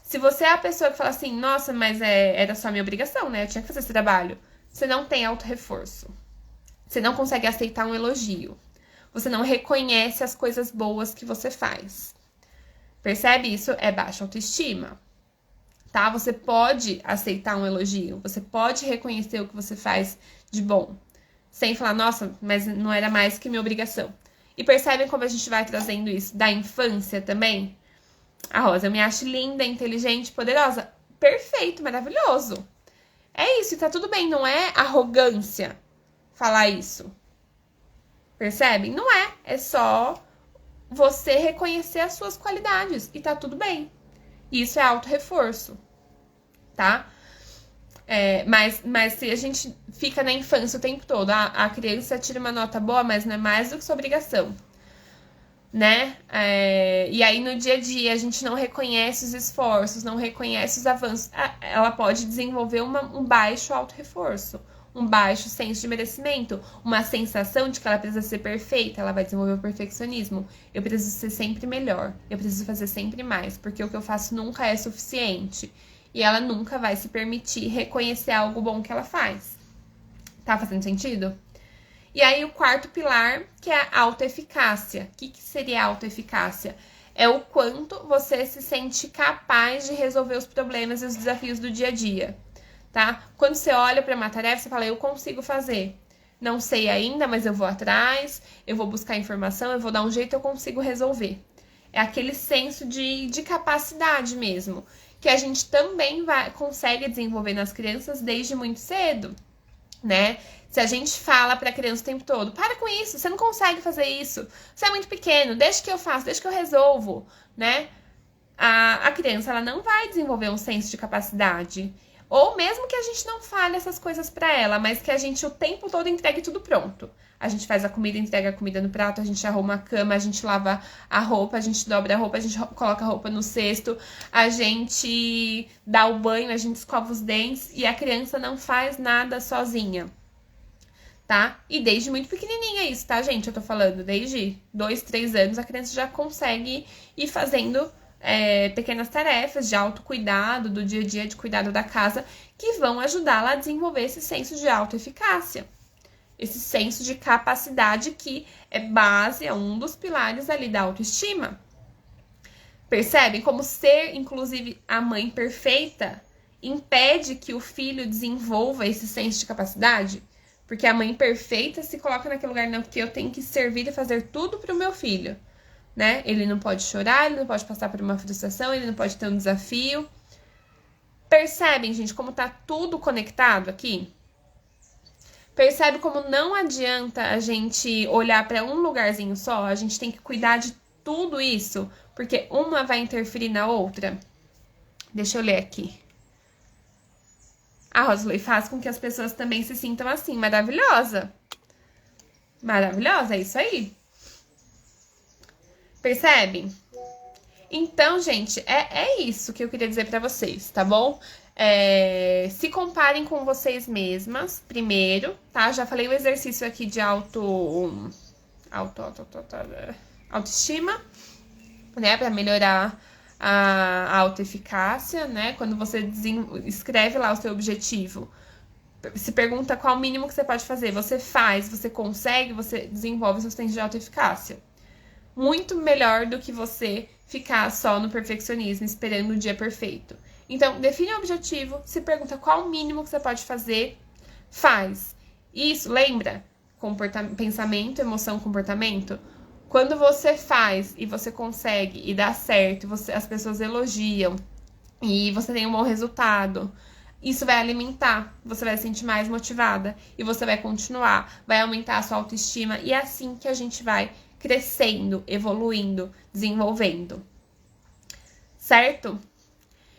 Se você é a pessoa que fala assim, nossa, mas era só minha obrigação, né? Eu tinha que fazer esse trabalho. Você não tem autorreforço. Você não consegue aceitar um elogio. Você não reconhece as coisas boas que você faz. Percebe? Isso é baixa autoestima. Tá? Você pode aceitar um elogio, você pode reconhecer o que você faz de bom, sem falar, nossa, mas não era mais que minha obrigação. E percebem como a gente vai trazendo isso da infância também? A Rosa, eu me acho linda, inteligente, poderosa. Perfeito, maravilhoso. É isso, e tá tudo bem, não é arrogância falar isso. Percebem? Não é, é só você reconhecer as suas qualidades e tá tudo bem. Isso é auto-reforço, tá? Mas se a gente fica na infância o tempo todo, a criança tira uma nota boa, mas não é mais do que sua obrigação, né? E aí no dia a dia a gente não reconhece os esforços, não reconhece os avanços, ela pode desenvolver um baixo auto-reforço, um baixo senso de merecimento, uma sensação de que ela precisa ser perfeita, ela vai desenvolver o perfeccionismo. Eu preciso ser sempre melhor, eu preciso fazer sempre mais, porque o que eu faço nunca é suficiente. E ela nunca vai se permitir reconhecer algo bom que ela faz. Tá fazendo sentido? E aí o quarto pilar, que é a autoeficácia. O que seria a autoeficácia? É o quanto você se sente capaz de resolver os problemas e os desafios do dia a dia. Tá? Quando você olha para uma tarefa, você fala, eu consigo fazer. Não sei ainda, mas eu vou atrás, eu vou buscar informação, eu vou dar um jeito, eu consigo resolver. É aquele senso de capacidade mesmo, que a gente também consegue desenvolver nas crianças desde muito cedo, né? Se a gente fala para a criança o tempo todo, para com isso, você não consegue fazer isso, você é muito pequeno, deixa que eu faço, deixa que eu resolvo, né? A criança, ela não vai desenvolver um senso de capacidade. Ou mesmo que a gente não fale essas coisas para ela, mas que a gente o tempo todo entregue tudo pronto. A gente faz a comida, entrega a comida no prato, a gente arruma a cama, a gente lava a roupa, a gente dobra a roupa, a gente coloca a roupa no cesto, a gente dá o banho, a gente escova os dentes e a criança não faz nada sozinha, tá? E desde muito pequenininha isso, tá, gente? Eu tô falando, desde 2, 3 anos a criança já consegue ir fazendo pequenas tarefas de autocuidado, do dia a dia, de cuidado da casa, que vão ajudá-la a desenvolver esse senso de autoeficácia. Esse senso de capacidade que é base, é um dos pilares ali da autoestima. Percebem como ser, inclusive, a mãe perfeita impede que o filho desenvolva esse senso de capacidade? Porque a mãe perfeita se coloca naquele lugar, não, que eu tenho que servir e fazer tudo para o meu filho, né? Ele não pode chorar, ele não pode passar por uma frustração, ele não pode ter um desafio. Percebem, gente, como tá tudo conectado aqui? Percebe como não adianta a gente olhar para um lugarzinho só, a gente tem que cuidar de tudo isso, porque uma vai interferir na outra. Deixa eu ler aqui. A Rosley faz com que as pessoas também se sintam assim, maravilhosa. Maravilhosa, é isso aí. Percebem? Então, gente, é isso que eu queria dizer pra vocês, tá bom? Se comparem com vocês mesmas, primeiro, tá? Já falei o exercício aqui de autoestima, né? Pra melhorar a autoeficácia, né? Quando você escreve lá o seu objetivo, se pergunta qual o mínimo que você pode fazer. Você faz, você consegue, você desenvolve seu senso de autoeficácia. Muito melhor do que você ficar só no perfeccionismo, esperando o dia perfeito. Então, define o objetivo, se pergunta qual o mínimo que você pode fazer, faz. Isso, lembra? Pensamento, emoção, comportamento. Quando você faz e você consegue e dá certo, as pessoas elogiam e você tem um bom resultado, isso vai alimentar, você vai se sentir mais motivada e você vai continuar, vai aumentar a sua autoestima e é assim que a gente vai crescendo, evoluindo, desenvolvendo. Certo?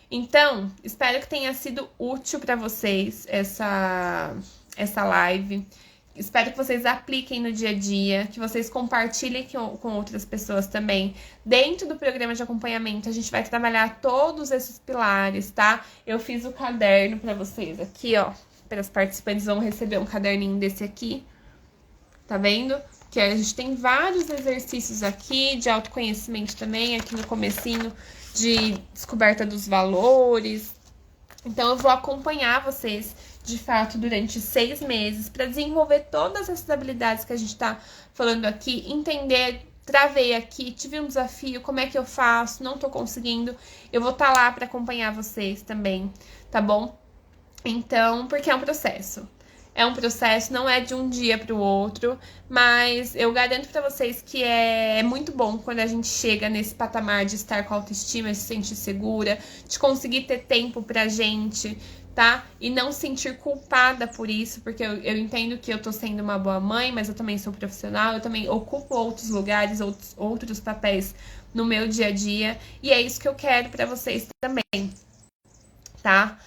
Então, espero que tenha sido útil para vocês essa live. Espero que vocês apliquem no dia a dia, que vocês compartilhem com outras pessoas também. Dentro do programa de acompanhamento, a gente vai trabalhar todos esses pilares, tá? Eu fiz o caderno para vocês aqui, ó. Para os participantes vão receber um caderninho desse aqui. Tá vendo? Que a gente tem vários exercícios aqui de autoconhecimento também, aqui no comecinho, de descoberta dos valores, Então, eu vou acompanhar vocês, de fato, durante 6 meses, para desenvolver todas essas habilidades que a gente tá falando aqui, entender, travei aqui, tive um desafio, como é que eu faço, não tô conseguindo, eu vou estar lá para acompanhar vocês também, tá bom? Então, porque é um processo. É um processo, não é de um dia para o outro, mas eu garanto para vocês que é muito bom quando a gente chega nesse patamar de estar com autoestima, se sentir segura, de conseguir ter tempo pra gente, tá? E não sentir culpada por isso, porque eu entendo que eu tô sendo uma boa mãe, mas eu também sou profissional, eu também ocupo outros lugares, outros papéis no meu dia a dia, e é isso que eu quero para vocês também, tá?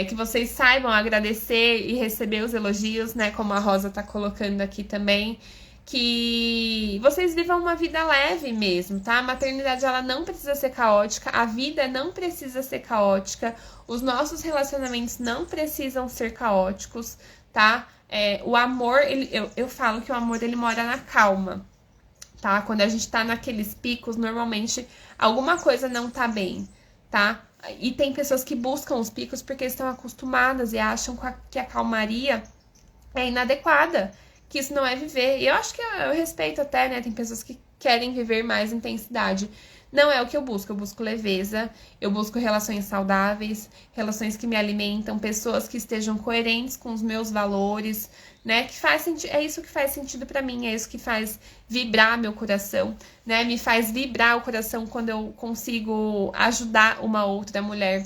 Que vocês saibam agradecer e receber os elogios, né? Como a Rosa tá colocando aqui também. Que vocês vivam uma vida leve mesmo, tá? A maternidade, ela não precisa ser caótica. A vida não precisa ser caótica. Os nossos relacionamentos não precisam ser caóticos, tá? O amor, eu falo que o amor, ele mora na calma, tá? Quando a gente tá naqueles picos, normalmente alguma coisa não tá bem, tá? E tem pessoas que buscam os picos porque estão acostumadas e acham que a calmaria é inadequada, que isso não é viver. E eu acho que eu respeito até, né? Tem pessoas que querem viver mais intensidade. Não é o que eu busco leveza, eu busco relações saudáveis, relações que me alimentam, pessoas que estejam coerentes com os meus valores, né? Que faz sentido, é isso que faz sentido pra mim, é isso que faz vibrar meu coração, né? Me faz vibrar o coração quando eu consigo ajudar uma outra mulher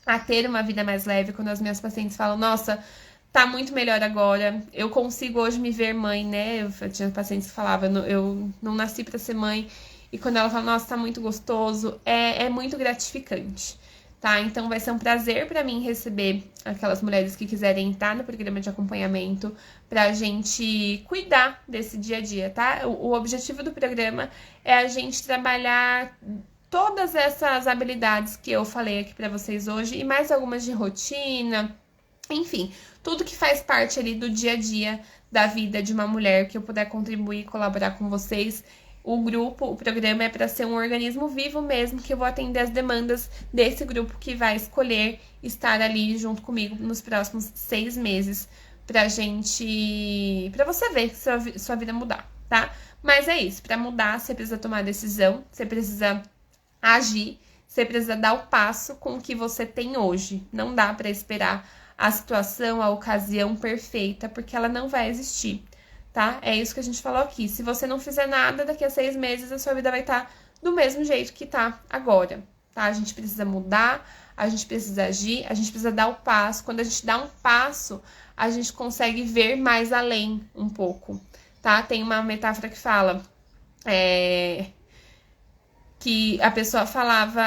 a ter uma vida mais leve, quando as minhas pacientes falam, nossa, tá muito melhor agora, eu consigo hoje me ver mãe, né? Eu tinha pacientes que falavam, eu não nasci pra ser mãe, e quando ela fala, nossa, tá muito gostoso, é muito gratificante, tá? Então vai ser um prazer pra mim receber aquelas mulheres que quiserem entrar no programa de acompanhamento pra gente cuidar desse dia a dia, tá? O objetivo do programa é a gente trabalhar todas essas habilidades que eu falei aqui pra vocês hoje e mais algumas de rotina, enfim, tudo que faz parte ali do dia a dia da vida de uma mulher que eu puder contribuir e colaborar com vocês. O grupo, o programa é para ser um organismo vivo mesmo, que eu vou atender as demandas desse grupo que vai escolher estar ali junto comigo nos próximos 6 meses pra gente, pra você ver sua vida mudar, tá? Mas é isso, pra mudar você precisa tomar decisão, você precisa agir, você precisa dar o passo com o que você tem hoje. Não dá pra esperar a situação, a ocasião perfeita, porque ela não vai existir, tá? É isso que a gente falou aqui. Se você não fizer nada, daqui a 6 meses a sua vida vai estar do mesmo jeito que tá agora, tá? A gente precisa mudar, a gente precisa agir, a gente precisa dar o passo. Quando a gente dá um passo, a gente consegue ver mais além um pouco, tá? Tem uma metáfora que fala que a pessoa falava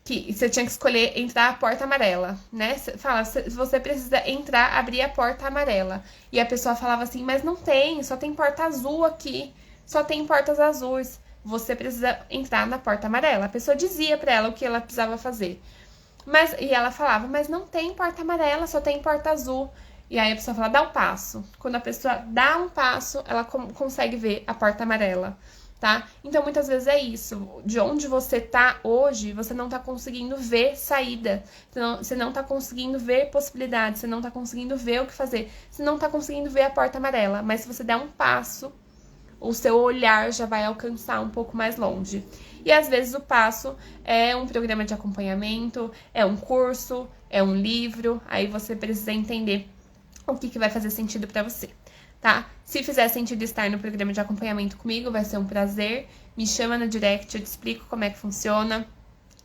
que você tinha que escolher entrar a porta amarela, né? Fala, você precisa entrar, abrir a porta amarela. E a pessoa falava assim, mas não tem, só tem porta azul aqui, só tem portas azuis. Você precisa entrar na porta amarela. A pessoa dizia pra ela o que ela precisava fazer. E ela falava, mas não tem porta amarela, só tem porta azul. E aí a pessoa fala, dá um passo. Quando a pessoa dá um passo, ela consegue ver a porta amarela, tá? Então, muitas vezes é isso. De onde você tá hoje, você não tá conseguindo ver saída. Você não tá conseguindo ver possibilidades. Você não tá conseguindo ver o que fazer. Você não tá conseguindo ver a porta amarela. Mas se você der um passo, o seu olhar já vai alcançar um pouco mais longe. E às vezes o passo é um programa de acompanhamento, é um curso, é um livro. Aí você precisa entender o que vai fazer sentido pra você, tá? Se fizer sentido estar no programa de acompanhamento comigo, vai ser um prazer. Me chama no direct, eu te explico como é que funciona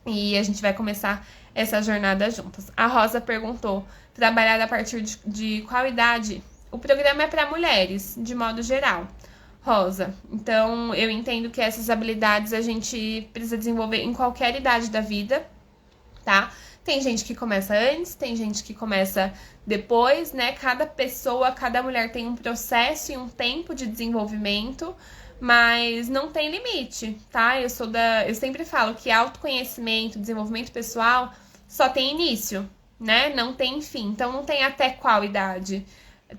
e a gente vai começar essa jornada juntas. A Rosa perguntou, trabalhar a partir de qual idade? O programa é para mulheres, de modo geral, Rosa. Então, eu entendo que essas habilidades a gente precisa desenvolver em qualquer idade da vida, tá? Tem gente que começa antes, tem gente que começa depois, né? Cada pessoa, cada mulher tem um processo e um tempo de desenvolvimento, mas não tem limite, tá? Eu sempre falo que autoconhecimento, desenvolvimento pessoal só tem início, né? Não tem fim. Então não tem até qual idade.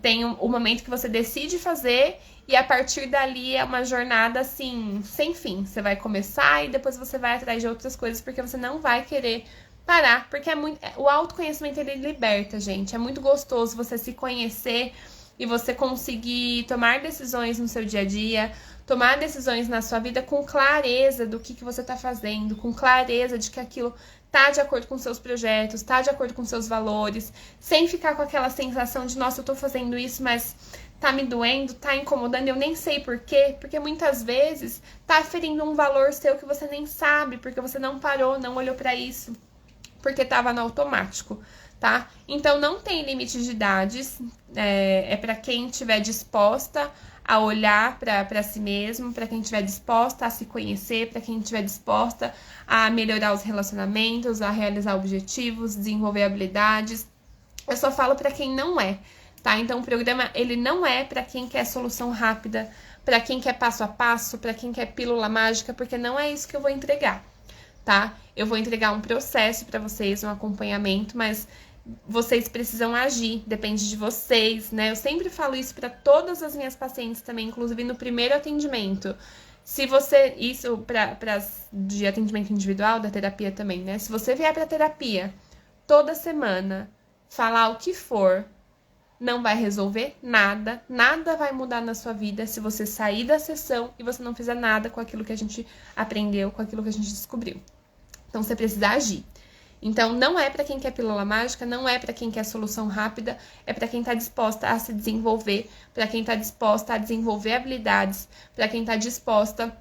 Tem o momento que você decide fazer E a partir dali é uma jornada, assim, sem fim. Você vai começar e depois você vai atrás de outras coisas, porque você não vai querer parar. Porque o autoconhecimento, ele liberta, gente. É muito gostoso você se conhecer e você conseguir tomar decisões no seu dia a dia, tomar decisões na sua vida com clareza do que você tá fazendo, com clareza de que aquilo tá de acordo com seus projetos, tá de acordo com seus valores, sem ficar com aquela sensação de, nossa, eu tô fazendo isso, mas tá me doendo, tá incomodando, eu nem sei por quê, porque muitas vezes tá ferindo um valor seu que você nem sabe, porque você não parou, não olhou pra isso, porque tava no automático, tá? Então não tem limite de idades, é para quem estiver disposta a olhar para si mesmo, para quem estiver disposta a se conhecer, para quem estiver disposta a melhorar os relacionamentos, a realizar objetivos, desenvolver habilidades. Eu só falo para quem não é, tá? Então o programa, ele não é para quem quer solução rápida, para quem quer passo a passo, para quem quer pílula mágica, porque não é isso que eu vou entregar, tá? Eu vou entregar um processo para vocês, um acompanhamento, mas vocês precisam agir, depende de vocês, né? Eu sempre falo isso para todas as minhas pacientes também, inclusive no primeiro atendimento. Se você, isso para de atendimento individual, da terapia também, né? Se você vier para terapia toda semana, falar o que for, não vai resolver nada, nada vai mudar na sua vida se você sair da sessão e você não fizer nada com aquilo que a gente aprendeu, com aquilo que a gente descobriu. Então você precisa agir. Então, não é para quem quer pílula mágica, não é para quem quer solução rápida, é para quem está disposta a se desenvolver, para quem está disposta a desenvolver habilidades, para quem está disposta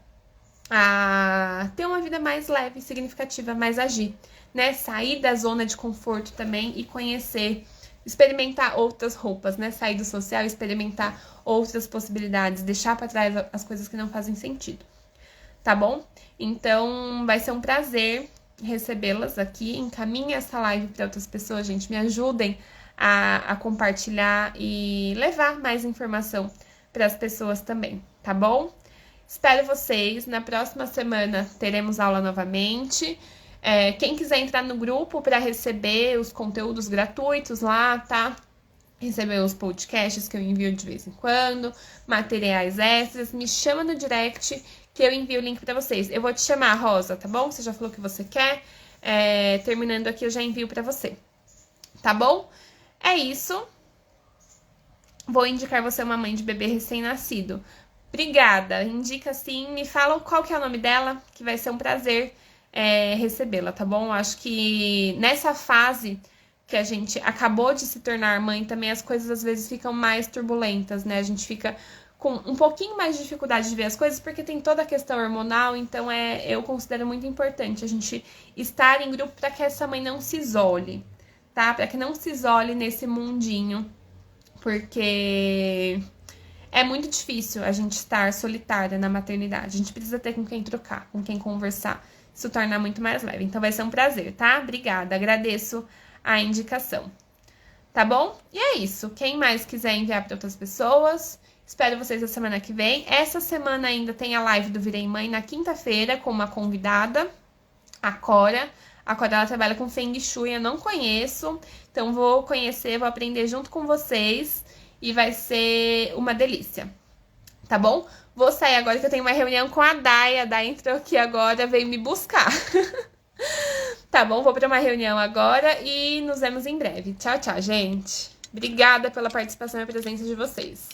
a ter uma vida mais leve, significativa, mais agir, né? Sair da zona de conforto também e conhecer, experimentar outras roupas, né? Sair do social, experimentar outras possibilidades, deixar para trás as coisas que não fazem sentido, tá bom? Então, vai ser um prazer recebê-las aqui. Encaminhe essa live para outras pessoas, gente. Me ajudem a compartilhar e levar mais informação para as pessoas também, tá bom? Espero vocês. Na próxima semana teremos aula novamente. Quem quiser entrar no grupo para receber os conteúdos gratuitos lá, tá? Receber os podcasts que eu envio de vez em quando, materiais extras, me chama no direct que eu envio o link pra vocês. Eu vou te chamar, Rosa, tá bom? Você já falou que você quer. Terminando aqui, eu já envio pra você. Tá bom? É isso. Vou indicar você uma mãe de bebê recém-nascido. Obrigada. Indica sim. Me fala qual que é o nome dela, que vai ser um prazer recebê-la, tá bom? Acho que nessa fase que a gente acabou de se tornar mãe, também as coisas às vezes ficam mais turbulentas, né? A gente fica com um pouquinho mais de dificuldade de ver as coisas, porque tem toda a questão hormonal, então eu considero muito importante a gente estar em grupo para que essa mãe não se isole, tá? Para que não se isole nesse mundinho, porque é muito difícil a gente estar solitária na maternidade. A gente precisa ter com quem trocar, com quem conversar, se tornar muito mais leve. Então vai ser um prazer, tá? Obrigada, agradeço a indicação. Tá bom? E é isso. Quem mais quiser enviar para outras pessoas, espero vocês na semana que vem. Essa semana ainda tem a live do Virei Mãe na quinta-feira com uma convidada, a Cora. A Cora, ela trabalha com Feng Shui, eu não conheço. Então vou conhecer, vou aprender junto com vocês e vai ser uma delícia. Tá bom? Vou sair agora que eu tenho uma reunião com a Day. A Day entrou aqui agora, veio me buscar. Tá bom? Vou para uma reunião agora e nos vemos em breve. Tchau, tchau, gente. Obrigada pela participação e a presença de vocês.